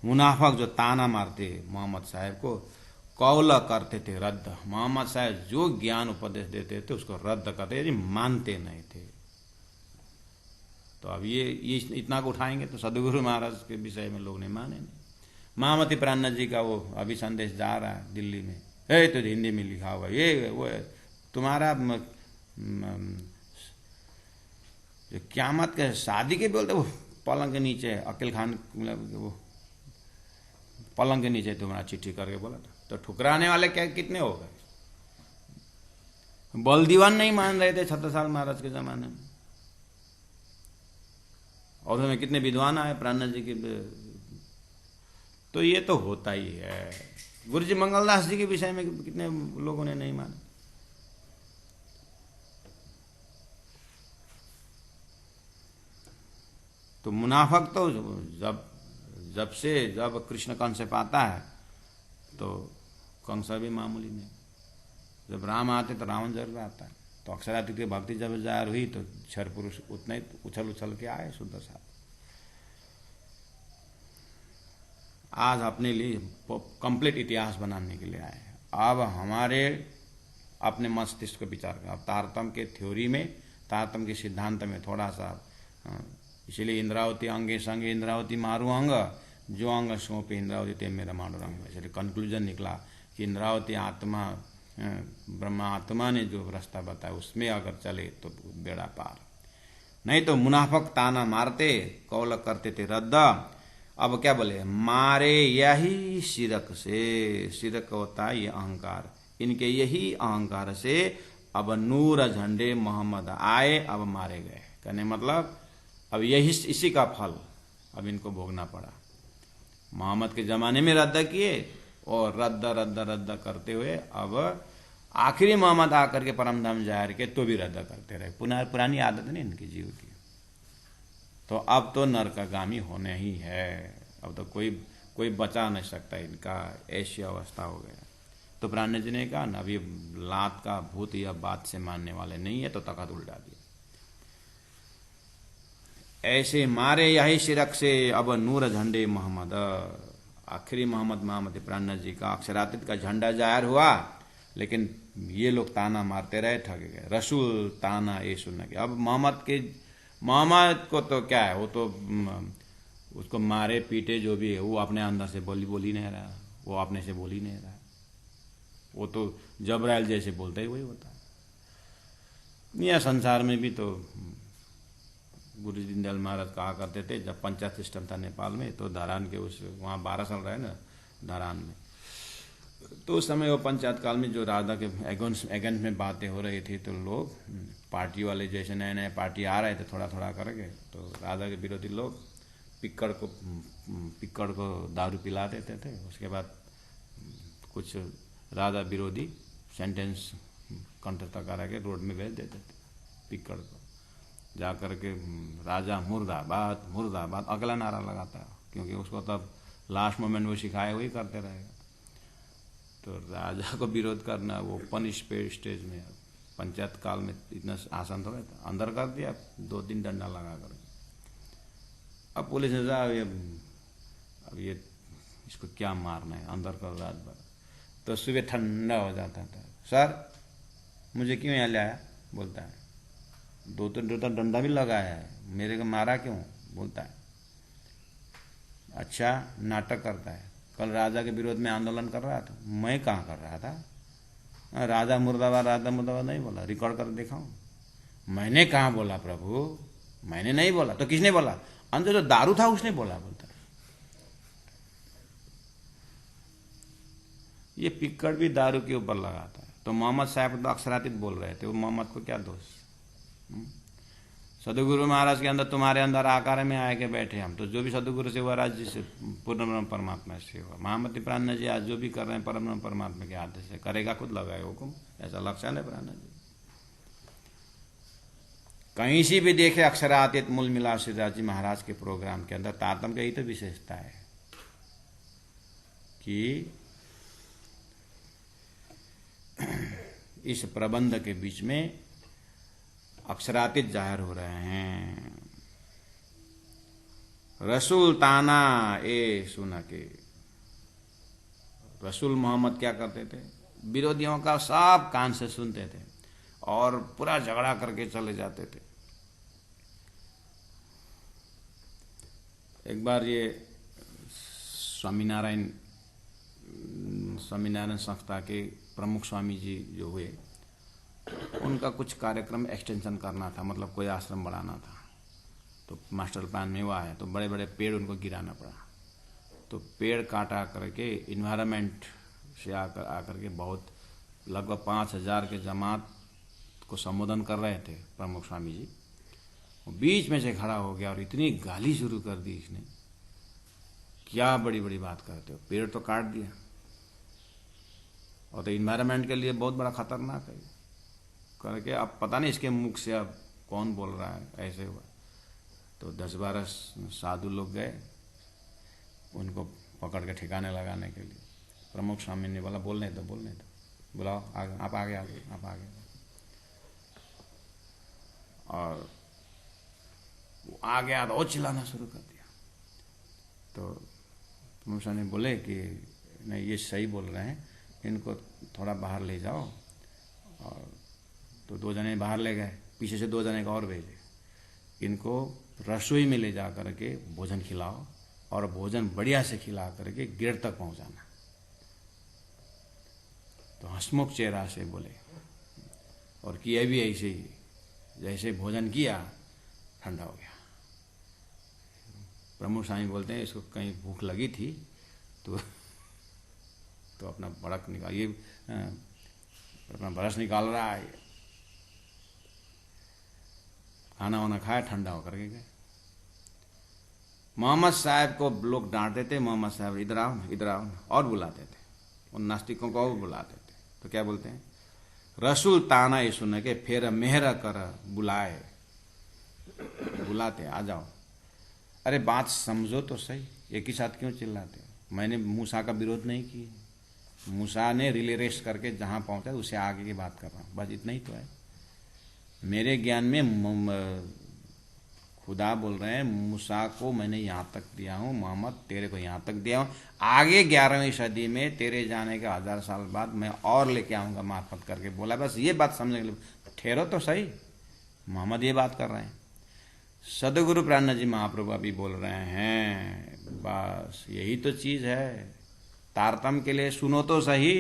Speaker 1: मुनाफक जो ताना मारते मोहम्मद साहब को, कौल करते थे रद्द, मोहम्मद साहब जो ज्ञान उपदेश देते थे उसको रद्द करते, यानी मानते नहीं थे। तो अब ये इतना को उठाएंगे तो सदगुरु महाराज के विषय में लोग नहीं माने नहीं। महामती प्राणनाथ जी का वो अभी संदेश जा रहा है दिल्ली में, तो हिंदी में लिखा हुआ ये वो तुम्हारा जो क्यामत के शादी के बोलते वो पलंग के नीचे, अकील खान वो पलंग के नीचे तुम्हारा चिट्ठी करके बोला था, तो ठुकराने वाले क्या कितने हो गए। बल दीवान नहीं मान रहे थे छत्रसाल महाराज के जमाने में, और उसमें कितने विद्वान आए प्राणनाथ जी के, तो ये तो होता ही है। गुरु जी मंगलदास जी के विषय में कितने लोगों ने नहीं माना। तो मुनाफक तो जब कृष्ण कंस से पाता है तो कंस भी मामूली नहीं, जब राम आते तो रावण जरूर आता है। तो अक्षरातीत की भक्ति जब जाहिर हुई तो क्षर पुरुष उतना ही उछल उछल के आए शुद्ध साथ। आज अपने लिए कंप्लीट इतिहास बनाने के लिए आए। अब हमारे अपने मस्तिष्क को विचार कर, अब तारतम्य के थ्योरी में, तारतम्य के सिद्धांत में थोड़ा सा, इसलिए इंद्रावती अंगे संगे इंद्रावती मारू अंग, जो अंग सौंपे इंद्रावती ते मेरा मारू रंग। इसलिए कंक्लूजन निकला कि इंद्रावती आत्मा, ब्रह्मा आत्मा ने जो रास्ता बताया उसमें अगर चले तो बेड़ा पार, नहीं तो मुनाफक ताना मारते, कौल करते थे रद्द। अब क्या बोले, मारे यही शिरक से, शिरक होता है ये अहंकार, इनके यही अहंकार से अब नूर झंडे मोहम्मद आए, अब मारे गए। कहने मतलब अब यही इसी का फल अब इनको भोगना पड़ा। मोहम्मद के जमाने में रद्द किए और रद्द रद्द रद्द करते हुए अब आखिरी मोहम्मद आकर के परमधाम जाहिर के तो भी रद्द करते रहे। पुरानी आदत नहीं इनकी जीव की, तो अब तो नरकगामी होने ही है। अब तो कोई बचा नहीं सकता इनका, ऐसी अवस्था हो गया। तो प्राणनाथ जी ने कहा ना, अब ये लात का भूत या बात से मानने वाले नहीं है, तो तख्त उल्टा दिया। ऐसे मारे यही शिरक से अब नूर झंडे मोहम्मद, आखिरी मोहम्मद महामती प्राणनाथ जी का अक्षरातीत का झंडा जाहिर हुआ, लेकिन ये लोग ताना मारते रहे, ठगे गए। रसूल ताना ये सुनना कि अब मोहम्मद को तो क्या है, वो तो उसको मारे पीटे जो भी है, वो अपने अंदर से बोली नहीं रहा, वो अपने से बोल ही नहीं रहा, वो तो जबराइल जैसे बोलता ही वही होता है। यह संसार में भी तो गुरु दीनदयाल महाराज कहा करते थे, जब पंचायत सिस्टम था नेपाल में, तो धरान के उस वहाँ 12 साल रहे ना धरान में, तो उस समय वो पंचायत काल में जो राजा के एगेंस्ट में बातें हो रही थी, तो लोग पार्टी वाले जैसे नए नए पार्टी आ रहे थे थोड़ा थोड़ा करके, तो राजा के विरोधी लोग पिक्कड़ को दारू पिला देते थे। उसके बाद कुछ राजा विरोधी सेंटेंस कंठस्थ करा के रोड में भेज देते थे पिक्कड़ को, जा कर के राजा मुर्दाबाद मुर्दाबाद अगला नारा लगाता है, क्योंकि उसको तब लास्ट मोमेंट वो सिखाए वही करते रहेगा। तो राजा को विरोध करना वो ओपन स्टेज में, पंचायत काल में इतना आसान थोड़ा था। अंदर कर दिया, 2-3 डंडा लगा कर। अब पुलिस ने कहा अब ये इसको क्या मारना है, अंदर कर रात भर। तो सुबह ठंडा हो जाता था। सर मुझे क्यों यहाँ ले आया, बोलता है। 2-3 डंडा भी लगाया है, मेरे को मारा क्यों, बोलता है। अच्छा नाटक करता है। कल राजा के विरोध में आंदोलन कर रहा था। मैं कहाँ कर रहा था, राजा मुर्दाबाद नहीं बोला, रिकॉर्ड कर दिखाऊं। मैंने कहाँ बोला प्रभु, मैंने नहीं बोला। तो किसने बोला, अंदर जो दारू था उसने बोला, बोलता है। ये पिक्कड़ भी दारू के ऊपर लगाता है। तो मोहम्मद साहब तो अक्षरातीत बोल रहे थे, वो मोहम्मद को क्या दोष। सदगुरु महाराज के अंदर, तुम्हारे अंदर आकार में आए के बैठे हम, तो जो भी सदगुरु से हुआ, राज्य से पूर्ण ब्रह्म परमात्मा से हुआ। महामती प्राण जी आज जो भी कर रहे हैं परम ब्रह्म परमात्मा के आदेश से करेगा, खुद लगाए हुकुम, ऐसा लक्षण है प्राण जी। कहीं से भी देखे अक्षरातीत मूल मिलाप श्रीराज जी महाराज के प्रोग्राम के अंदर तारतम्य की यही तो विशेषता है कि इस प्रबंध के बीच में अक्षरातीत जाहिर हो रहे हैं। रसूल ताना ए सुना के, रसूल मोहम्मद क्या करते थे, विरोधियों का सब कान से सुनते थे और पूरा झगड़ा करके चले जाते थे। एक बार ये स्वामीनारायण संस्था के प्रमुख स्वामी जी जो हुए, उनका कुछ कार्यक्रम एक्सटेंशन करना था, मतलब कोई आश्रम बढ़ाना था। तो मास्टर प्लान में वो आया तो बड़े बड़े पेड़ उनको गिराना पड़ा। तो पेड़ काटा करके इन्वायरमेंट से आकर के बहुत लगभग 5000 के जमात को संबोधन कर रहे थे प्रमुख स्वामी जी। वो बीच में से खड़ा हो गया और इतनी गाली शुरू कर दी इसने, क्या बड़ी बड़ी बात करते हो, पेड़ तो काट दिया और तो इन्वायरमेंट के लिए बहुत बड़ा खतरनाक है करके। अब पता नहीं इसके मुख से अब कौन बोल रहा है, ऐसे हुआ। तो 10-12 साधु लोग गए उनको पकड़ के ठिकाने लगाने के लिए। प्रमुख स्वामी ने बोला बोलने दो, बुलाओ आगे, आप आगे आप आगे। और वो आ गया तो और चिल्लाना शुरू कर दिया। तो प्रमुख स्वामी बोले कि नहीं ये सही बोल रहे हैं, इनको थोड़ा बाहर ले जाओ। और तो 2 जने बाहर ले गए, पीछे से 2 जने को और भेजे, इनको रसोई में ले जा करके भोजन खिलाओ और भोजन बढ़िया से खिला करके गेट तक पहुंचाना। तो हंसमुख चेहरा से बोले और किया भी ऐसे ही। जैसे भोजन किया ठंडा हो गया। प्रमुख स्वामी बोलते हैं इसको कहीं भूख लगी थी तो अपना बड़क निकाल, ये अपना ब्रश निकाल रहा है, खाना वाना खाया, ठंडा होकर के गए। मोहम्मद साहब को लोग डांटते थे, मोहम्मद साहब इधर आओ ना, और बुलाते थे। उन नास्तिकों को और बुलाते थे। तो क्या बोलते हैं, रसूल ताना ये सुन के फिर मेहरा कर बुलाए, बुलाते आ जाओ। अरे बात समझो तो सही, एक ही साथ क्यों चिल्लाते हो। मैंने मूसा का विरोध नहीं किया, मूसा ने रिले रेस्ट करके जहां पहुंचा उससे आगे की बात कर रहा हूं, बस इतना ही तो है। मेरे ज्ञान में खुदा बोल रहे हैं मूसा को मैंने यहाँ तक दिया हूँ, मोहम्मद तेरे को यहाँ तक दिया हूँ, आगे 11वीं सदी में तेरे जाने के 1000 साल बाद मैं और लेके आऊँगा मार्फत करके बोला। बस ये बात समझने के लिए ठहरो तो सही, मोहम्मद ये बात कर रहे हैं। सदगुरु प्राण जी महाप्रभु अभी बोल रहे हैं, बस यही तो चीज़ है। तारतम के लिए सुनो तो सही,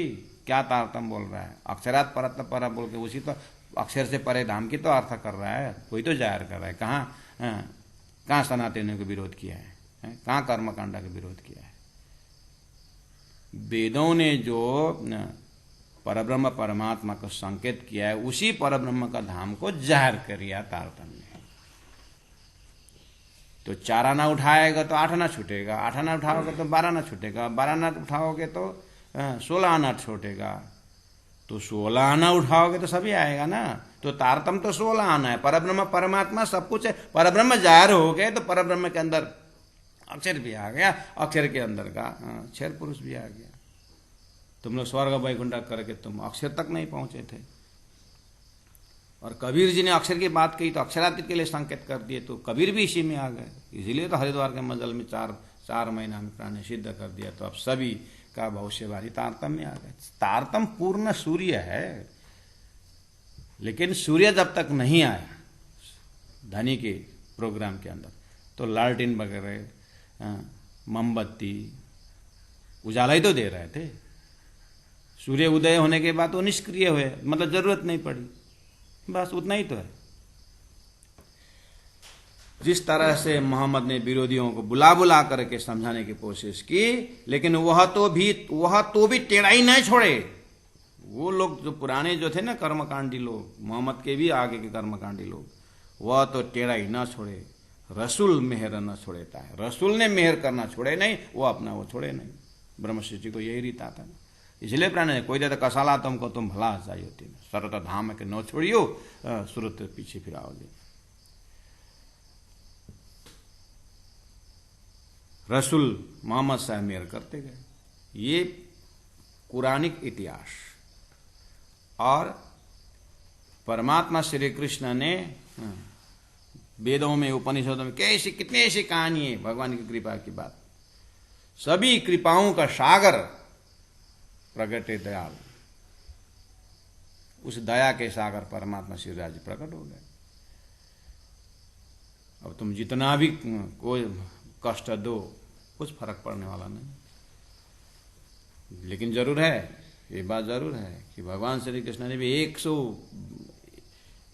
Speaker 1: क्या तारतम बोल रहा है। अक्षरात परत पर बोल के उसी तो अक्षर से परे धाम की तो अर्थ कर रहा है, कोई तो जाहिर कर रहा है। कहाँ सनातनियों का विरोध किया है, कहाँ कर्मकांडा का विरोध किया है। वेदों ने जो परब्रह्म परमात्मा को संकेत किया है, उसी परब्रह्म का धाम को जाहिर करिया तारतम्य। तो 4 आना उठाएगा तो 8 आना छूटेगा, 8 आना उठाओगे तो 12 आना छूटेगा, 12 आना उठाओगे तो 16 आना छूटेगा, तो 16 आना उठाओगे तो सभी आएगा ना। तो तारतम तो 16 आना है। परब्रह्म परमात्मा सब कुछ है। परब्रह्म जाहिर हो गए तो परब्रह्म के अंदर अक्षर भी आ गया, अक्षर के अंदर का क्षर पुरुष भी आ गया। तुम लोग स्वर्ग वैकुंठ करके तुम अक्षर तक नहीं पहुंचे थे। और कबीर जी ने अक्षर की बात कही तो अक्षरातीत के लिए संकेत कर दिए, तो कबीर भी इसी में आ गए। इसीलिए तो हरिद्वार के मंडल में चार महीना में प्राण सिद्ध कर दिया। तो अब सभी का भविष्यवाणी तारतम्य आ गए। तारतम्य पूर्ण सूर्य है, लेकिन सूर्य जब तक नहीं आया धनी के प्रोग्राम के अंदर, तो लालटेन वगैरह मोमबत्ती उजाला ही तो दे रहे थे। सूर्य उदय होने के बाद वो निष्क्रिय हुए, मतलब जरूरत नहीं पड़ी, बस उतना ही तो है। जिस तरह से मोहम्मद ने विरोधियों को बुला बुला करके समझाने की कोशिश की, लेकिन वह तो भी टेढ़ा ही नहीं छोड़े। वो लोग जो पुराने जो थे ना कर्मकांडी लोग, मोहम्मद के भी आगे के कर्मकांडी लोग, वह तो टेढ़ा ही ना छोड़े। रसूल मेहर न छोड़ेता है, रसूल ने मेहर करना छोड़े नहीं, वो अपना वो छोड़े नहीं। ब्रह्मश्री को यही रीता था। इसलिए प्राण ने कोई देता कसाला तुमको तुम भला चाहिए, सरत धाम के न छोड़ियो, सुरत पीछे फिराओगे। रसूल मोहम्मद साहब मेहर करते गए। ये कुरानिक इतिहास। और परमात्मा श्री कृष्ण ने वेदों में उपनिषदों में कैसी कितनी ऐसी कहानी है भगवान की कृपा की बात। सभी कृपाओं का सागर प्रगटे दयाल, उस दया के सागर परमात्मा श्री राज प्रकट हो गए। अब तुम जितना भी कोई कष्ट दो, कुछ फर्क पड़ने वाला नहीं। लेकिन जरूर है, ये बात जरूर है कि भगवान श्री कृष्ण ने भी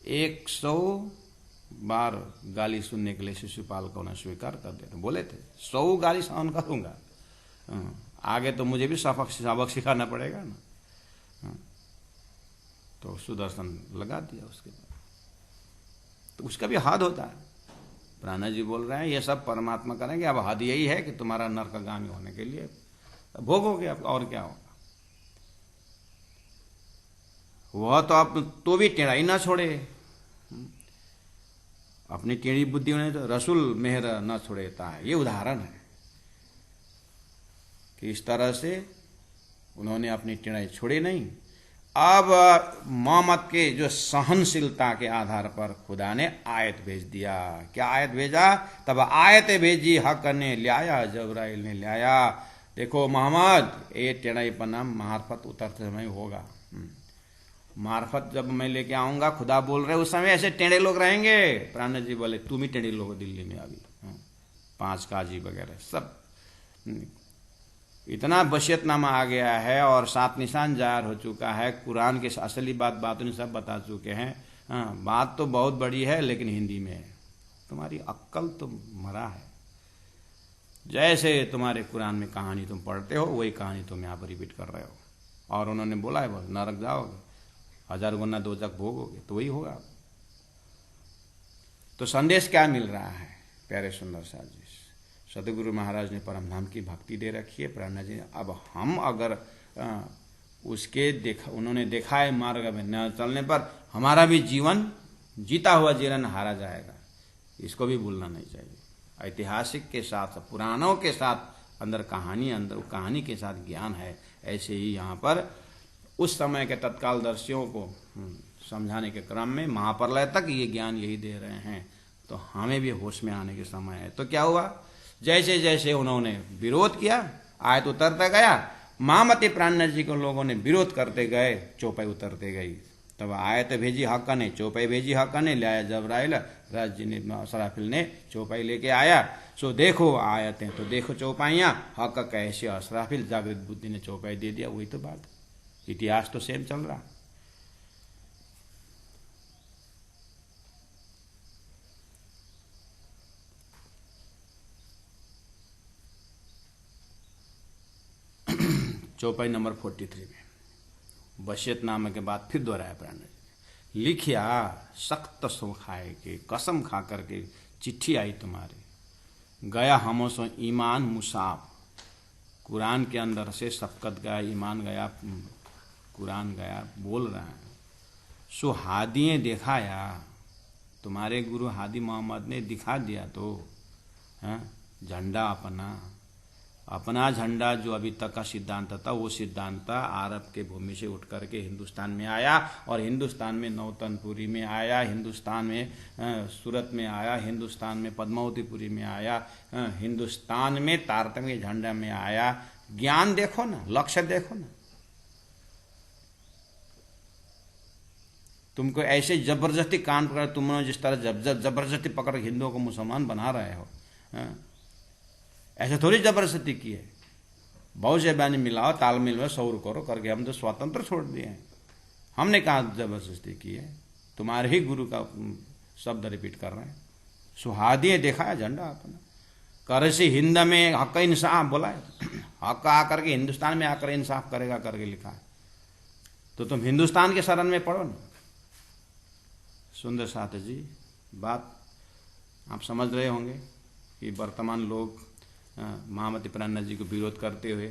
Speaker 1: 100 बार गाली सुनने के लिए शिशुपाल को उन्हें स्वीकार कर दिया। बोले थे 100 गाली सहन करूंगा, आगे तो मुझे भी सबक सिखाना पड़ेगा ना। तो सुदर्शन लगा दिया उसके बाद। तो उसका भी हद होता है। प्राणा जी बोल रहे हैं ये सब परमात्मा करेंगे, अब हद यही है कि तुम्हारा नरकगामी होने के लिए भोगोगे, अब और क्या होगा। वह तो अब तो भी टेढ़ा ही ना छोड़े, अपनी टेढ़ी बुद्धि ने तो रसूल मेहर न छोड़ेता है। ये उदाहरण है कि इस तरह से उन्होंने अपनी टेढ़ाई छोड़ी नहीं। अब मोहम्मद के जो सहनशीलता के आधार पर खुदा ने आयत भेज दिया। क्या आयत भेजा? तब आयत भेजी हक ने लाया, जबराइल ने लाया। देखो मोहम्मद, ये टेढ़ाईपना मार्फत उतरते समय होगा। मार्फत जब मैं लेके आऊंगा, खुदा बोल रहे उस समय ऐसे टेढ़े लोग रहेंगे। प्राण जी बोले तुम ही टेढ़े लोग दिल्ली में अभी, 5 काजी वगैरह सब। इतना वसीयतनामा आ गया है और 7 निशान जाहिर हो चुका है। कुरान के असली बातों ने सब बता चुके हैं। बात तो बहुत बड़ी है, लेकिन हिंदी में है। तुम्हारी अक्ल तो मरा है। जैसे तुम्हारे कुरान में कहानी तुम पढ़ते हो, वही कहानी तुम यहाँ पर रिपीट कर रहे हो। और उन्होंने बोला है बस नरक जाओगे, 1000 गुना दोजख भोगोगे, तो वही होगा। तो संदेश क्या मिल रहा है प्यारे सुंदर साथ जी? सदगुरु महाराज ने परम धाम की भक्ति दे रखी है प्रेरणा जी। अब हम अगर उन्होंने देखा है मार्ग में न चलने पर हमारा भी जीवन जीता हुआ जीवन हारा जाएगा। इसको भी भूलना नहीं चाहिए। ऐतिहासिक के साथ, पुराणों के साथ अंदर कहानी के साथ ज्ञान है। ऐसे ही यहाँ पर उस समय के तत्कालदर्शियों को समझाने के क्रम में महाप्रलय तक ये ज्ञान यही दे रहे हैं। तो हमें भी होश में आने के समय है। तो क्या हुआ? जैसे जैसे उन्होंने विरोध किया, आयत उतरता गया। महामती प्राण जी को लोगों ने विरोध करते गए, चौपाई उतरते गई। तब आयत भेजी हक ने, चौपाई भेजी हक ने, लाया जबराइल, राज जी ने, असराफिल ने चौपाई लेके आया। सो देखो आयतें तो देखो चौपाइयाँ, हक कैसे असराफिल जागृत बुद्धि ने चौपाई दे दिया। वही तो बात, इतिहास तो सेम चल रहा। चौपाई नंबर 43 में वसीयतनामे के बाद फिर दोहराया प्राण ने, लिखिया सख्त सो खाए के, कसम खा करके चिट्ठी आई तुम्हारे, गया हमों सो ईमान मुसाफ। कुरान के अंदर से शफकत गया, ईमान गया, कुरान गया, बोल रहा है। सो हादिए दिखाया, तुम्हारे गुरु हादी मोहम्मद ने दिखा दिया। तो झंडा अपना अपना झंडा जो अभी तक का सिद्धांत था वो सिद्धांत अरब के भूमि से उठ करके हिंदुस्तान में आया, और हिंदुस्तान में नौतनपुरी में आया, हिंदुस्तान में सूरत में आया, हिंदुस्तान में पद्मावतीपुरी में आया, हिंदुस्तान में तारतम्य झंडा में आया। ज्ञान देखो ना, लक्ष्य देखो ना। तुमको ऐसे जबरदस्ती कान पकड़, तुमने जिस तरह जबरदस्ती पकड़ हिंदुओं को मुसलमान बना रहे हो, ऐसे थोड़ी जबरदस्ती की है। बहुत से बयानी मिलाओ, तालमेल में सौर करो करके हम तो स्वतंत्र छोड़ दिए हैं। हमने कहा जबरदस्ती की है, तुम्हारे ही गुरु का शब्द रिपीट कर रहे हैं। सुहादी देखा है झंडा अपना, करसी हिंद में हक इंसाफ बोला है, हक आकर के हिंदुस्तान में आकर इंसाफ करेगा करके लिखा है। तो तुम हिंदुस्तान के शरण में पढ़ो ना। सुंदर साथ जी, बात आप समझ रहे होंगे कि वर्तमान लोग महामती प्राणनाथ जी को विरोध करते हुए,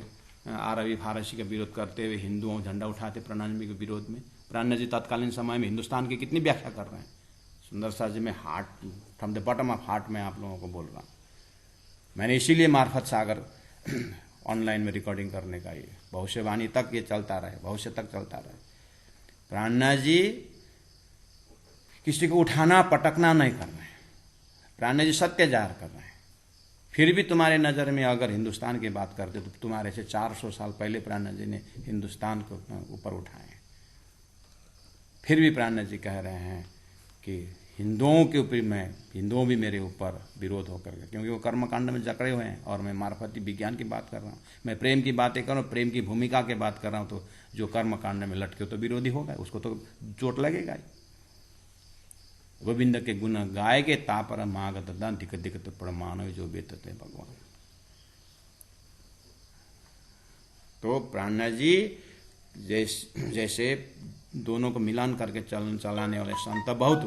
Speaker 1: अरबी फारसी का विरोध करते हुए हिंदुओं झंडा उठाते प्राणनाथ जी के विरोध में। प्राणनाथ जी तत्कालीन समय में हिंदुस्तान की कितनी व्याख्या कर रहे हैं। सुंदर साथ जी, मैं heart from the bottom of heart में आप लोगों को बोल रहा हूँ। मैंने इसीलिए मार्फत सागर ऑनलाइन में रिकॉर्डिंग करने का ये भविष्यवाणी तक ये चलता रहे, भविष्य तक चलता रहे। प्राणनाथ जी किसी को उठाना पटकना नहीं कर रहे हैं, प्राणनाथ जी सत्य जाहिर कर रहे हैं। फिर भी तुम्हारे नज़र में अगर हिंदुस्तान की बात करते तो तुम्हारे से 400 साल पहले प्राणनाथ जी ने हिंदुस्तान को ऊपर उठाए। फिर भी प्राणनाथ जी कह रहे हैं कि हिंदुओं के ऊपर हिंदुओं भी मेरे ऊपर विरोध होकर के, क्योंकि वो कर्मकांड में जकड़े हुए हैं और मैं मार्फती विज्ञान की बात कर रहा हूँ। मैं प्रेम की बातें कर रहा हूँ, प्रेम की भूमिका की बात कर रहा हूँ। तो जो कर्मकांड में लटके तो विरोधी होगा, उसको तो चोट लगेगा ही। गोविंद के गुण गाय के तापर मागत दान दिक्कत दिक्कत प्रमाण जो बेतते भगवान। तो प्राणनाथ जी जैसे दोनों को मिलान करके चलाने वाले संत बहुत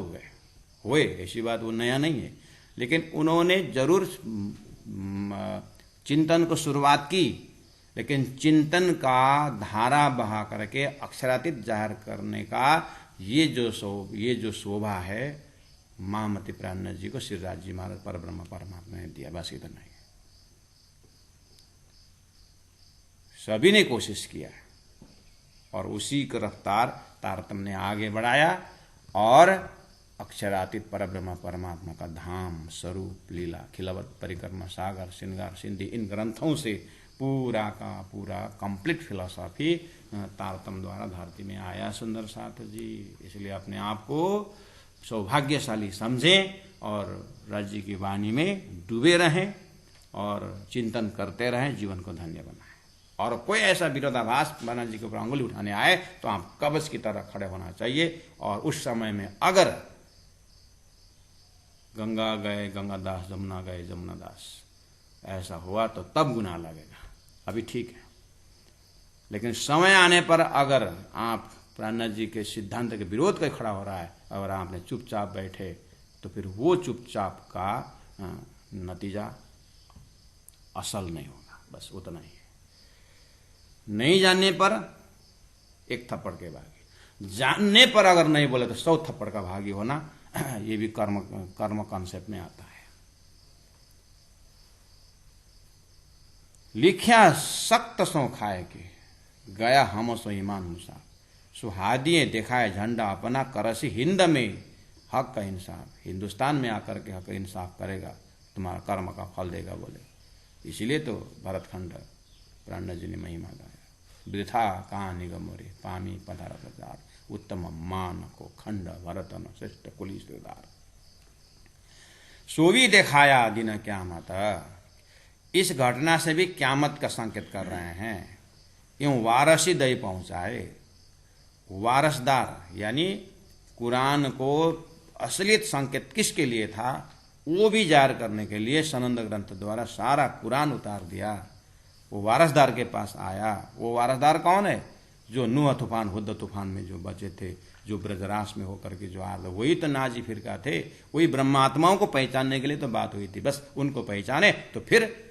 Speaker 1: हुए, ऐसी बात वो नया नहीं है। लेकिन उन्होंने जरूर चिंतन को शुरुआत की, लेकिन चिंतन का धारा बहा करके अक्षरातीत जाहिर करने का ये जो शोभा है महामती प्राणनाथ जी को श्रीराज जी महाराज परब्रह्म परमात्मा ने दिया। बस इतना ही। सभी ने कोशिश किया और उसी की रफ्तार तारतम्य ने आगे बढ़ाया और अक्षरातीत परब्रह्म परमात्मा का धाम स्वरूप लीला खिलावत परिक्रमा सागर श्रृंगार सिंधी इन ग्रंथों से पूरा का पूरा कंप्लीट फिलॉसफी तारतम्य द्वारा धरती में आया। सुंदर साथ जी, इसलिए अपने आप को सौभाग्यशाली समझें और राज्य की वाणी में डूबे रहें और चिंतन करते रहें, जीवन को धन्य बनाएं। और कोई ऐसा विरोधाभास प्राणनाथ जी के ऊपर अंगुली उठाने आए तो आप कवच की तरह खड़े होना चाहिए। और उस समय में अगर गंगा गए गंगादास, जमुना गए जमुनादास, ऐसा हुआ तो तब गुनाह लगेगा। अभी ठीक है, लेकिन समय आने पर अगर आप प्राणनाथ जी के सिद्धांत के विरोध का खड़ा हो रहा है, अगर आपने चुपचाप बैठे तो फिर वो चुपचाप का नतीजा असल नहीं होगा। बस उतना ही है। नहीं जानने पर एक थप्पड़ के भागी, जानने पर अगर नहीं बोले तो 100 थप्पड़ का भागी होना, ये भी कर्म कॉन्सेप्ट में आता है। लिखिया सख्त सो खाए के गया हम सो ईमान मुसा, सुहादिए दिखाए झंडा अपना करसी हिंद में हक का इंसाफ। हिंदुस्तान में आकर के हक इंसाफ करेगा, तुम्हारा कर्म का फल देगा बोले। इसीलिए तो भरतखंड प्राणनाथ जी ने महिमा गाया, वृथा कहाँ निगमोरे पामी पधार प्रचार, उत्तम मान को खंड भरतन श्रेष्ठ कुली श्रीदार। सोवी दिखाया दिन क्यामत, इस घटना से भी क्यामत का संकेत कर रहे हैं। यूं वारसी दई पहुंचाए, वारसदार यानी कुरान को असलियत संकेत किसके लिए था वो भी जाहिर करने के लिए सनंद ग्रंथ द्वारा सारा कुरान उतार दिया। वो वारसदार के पास आया। वो वारसदार कौन है? जो नूह तूफान हुद्द तूफान में जो बचे थे, जो ब्रजरास में होकर के जो आए, वही तो नाजी फिरका थे। वही ब्रह्मात्माओं को पहचानने के लिए तो बात हुई थी। बस उनको पहचाने तो फिर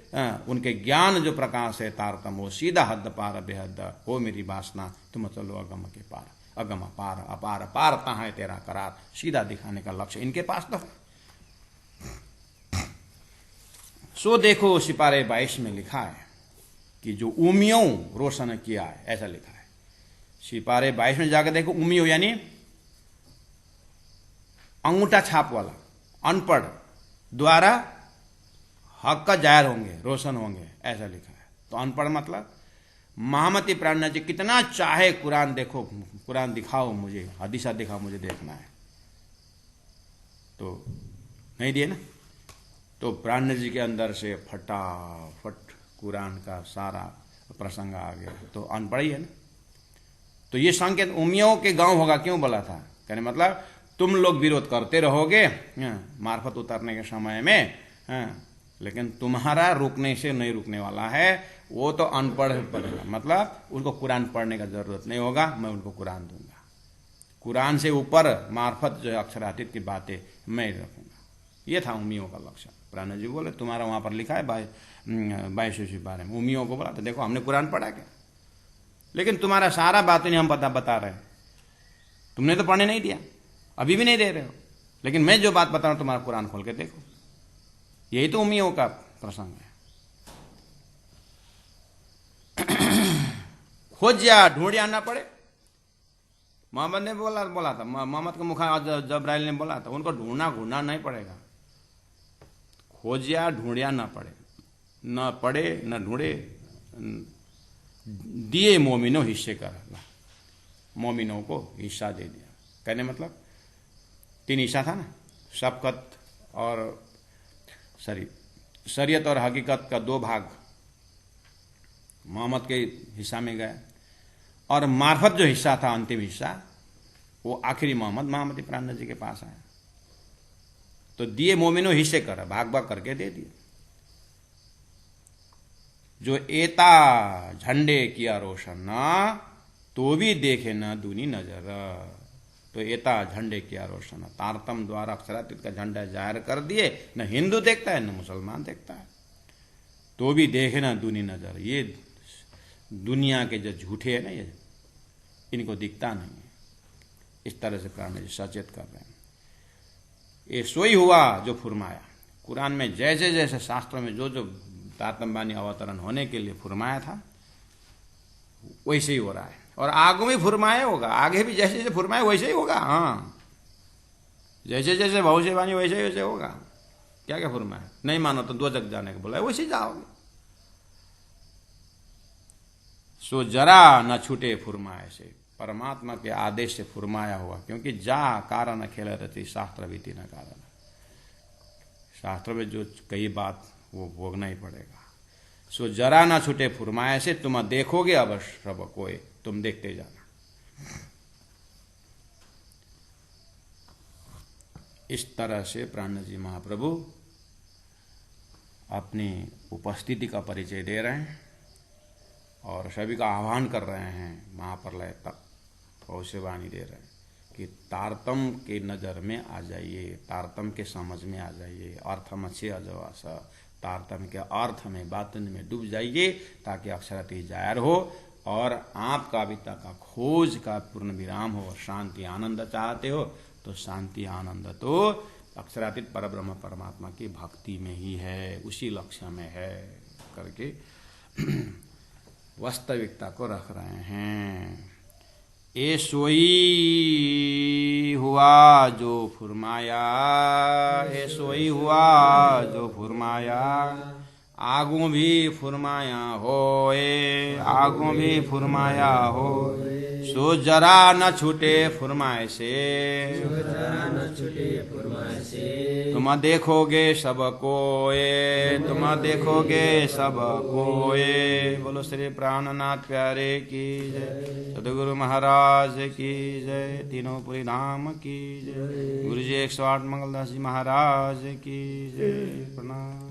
Speaker 1: उनके ज्ञान जो प्रकाश है तारतम, वो सीधा हद पार बेहद हो मेरी वासना, तुम चलो अगम के पार, अगम पार अपार पार कहाँ है तेरा करार, सीधा दिखाने का लक्ष्य इनके पास तो है। सो देखो सिपारे 22 में लिखा है, कि जो उमियों रोशन किया है, ऐसा लिखा है। सिपारे 22 में जाकर देखो, उमियों यानी अंगूठा छाप वाला, अनपढ़ द्वारा हक का जाहिर होंगे, रोशन होंगे, ऐसा लिखा है। तो अनपढ़ मतलब महामती प्राण जी कितना चाहे कुरान देखो, कुरान दिखाओ मुझे, हदीसा दिखाओ, मुझे देखना है, तो नहीं दिए ना। तो प्राण जी के अंदर से फटाफट कुरान का सारा प्रसंग आ गया, तो अनपढ़ ही है ना। तो ये संकेत उमियों के गांव होगा क्यों बोला था, कहने मतलब तुम लोग विरोध करते रहोगे मार्फत उतरने के समय में, लेकिन तुम्हारा रुकने से नहीं रुकने वाला है। वो तो अनपढ़ पढ़ेगा, मतलब उनको कुरान पढ़ने का जरूरत नहीं होगा, मैं उनको कुरान दूंगा। कुरान से ऊपर मार्फत जो है अक्षरातीत की बातें मैं रखूंगा। ये था उमियों का लक्ष्य। प्राण जी बोले तुम्हारा वहां पर लिखा है 22 बारे में, उमियों को बोला तो देखो हमने कुरान पढ़ा क्या, लेकिन तुम्हारा सारा बातें नहीं हम बता रहे हैं, तुमने तो पढ़ने नहीं दिया, अभी भी नहीं दे रहे हो, लेकिन मैं जो बात बता रहा हूं तुम्हारा कुरान खोल के देखो। यही तो उम्मियों का प्रसंग है। खोज या ढूंढ या ना पड़े, मोहम्मद ने बोला था, मोहम्मद का मुखा जब्राइल ने बोला था, उनको ढूंढना नहीं पड़ेगा। खोज या ढूंढ या ना पड़े, न पड़े न ढूंढे, दिए मोमिनों हिस्से का, मोमिनों को हिस्सा दे दिया। कहने मतलब 3 हिस्सा था ना, शफकत और शरीयत और हकीकत का 2 भाग मोहम्मद के हिस्सा में गया, और मार्फत जो हिस्सा था अंतिम हिस्सा, वो आखिरी मोहम्मदी प्राण जी के पास आया। तो दिए मोमिनों हिस्से कर, भाग भाग करके दे दिए। जो एता झंडे किया रोशन ना, तो भी देखे ना दूनी नजर। तो एता झंडे किया रोशन, तारतम द्वारा अक्षरातीत का झंडा जाहिर कर दिए, न हिंदू देखता है न मुसलमान देखता है, तो भी देखे ना दूनी नजर। ये दुनिया के जो झूठे है ना, ये इनको दिखता नहीं है। इस तरह से प्राण जी सचेत कर रहे हैं। ये सोई हुआ जो फुरमाया कुरान में, जैसे जैसे शास्त्रों में जो जो तारतम्यवाणी अवतरण होने के लिए फुरमाया था, वैसे ही हो रहा है। और आगे भी फुरमाया होगा, आगे भी जैसे जैसे फुरमाया वैसे ही होगा। हाँ, जैसे जैसे भविष्यवाणी वैसे वैसे होगा। क्या क्या फुरमाया, नहीं मानो तो 2 जग जाने को बोला, वैसे ही जाओगे। सो जरा न छूटे फुरमाए से, परमात्मा के आदेश से फुरमाया हुआ, क्योंकि जा कारण खेल रहती शास्त्र बीती न कारण। शास्त्र में जो कई बात वो भोगना ही पड़ेगा। सो जरा ना छूटे फुरमाए से, तुम देखोगे अवश्य सब कोई, तुम देखते जाना। इस तरह से प्राण जी महाप्रभु अपनी उपस्थिति का परिचय दे रहे हैं और सभी का आह्वान कर रहे हैं महाप्रलय तक भविष्यवाणी दे रहे हैं कि तारतम के नज़र में आ जाइए, तारतम के समझ में आ जाइए, अर्थम अच्छे अजवास, तारतम के अर्थ में बातन में डूब जाइए, ताकि अक्षरातीत जाहिर हो और आप कविता का खोज का पूर्ण विराम हो। शांति आनंद चाहते हो तो शांति आनंद तो अक्षरातीत परब्रह्म परमात्मा की भक्ति में ही है, उसी लक्ष्य में है करके वास्तविकता को रख रहे हैं। ए सोई हुआ जो फुरमाया, ए सोई हुआ जो फुरमाया, आगू भी फुरमाया होए, आगू भी फुरमाया हो। सो जरा न छूटे फुरमाए से, तुम देखोगे सब कोए, तुम देखोगे सब कोए। बोलो श्री प्राणनाथ प्यारे की जय, सदगुरु महाराज की जय, तीनों पुरी धाम की जय, गुरु जी 108 मंगलदास जी महाराज की जय। प्रणाम।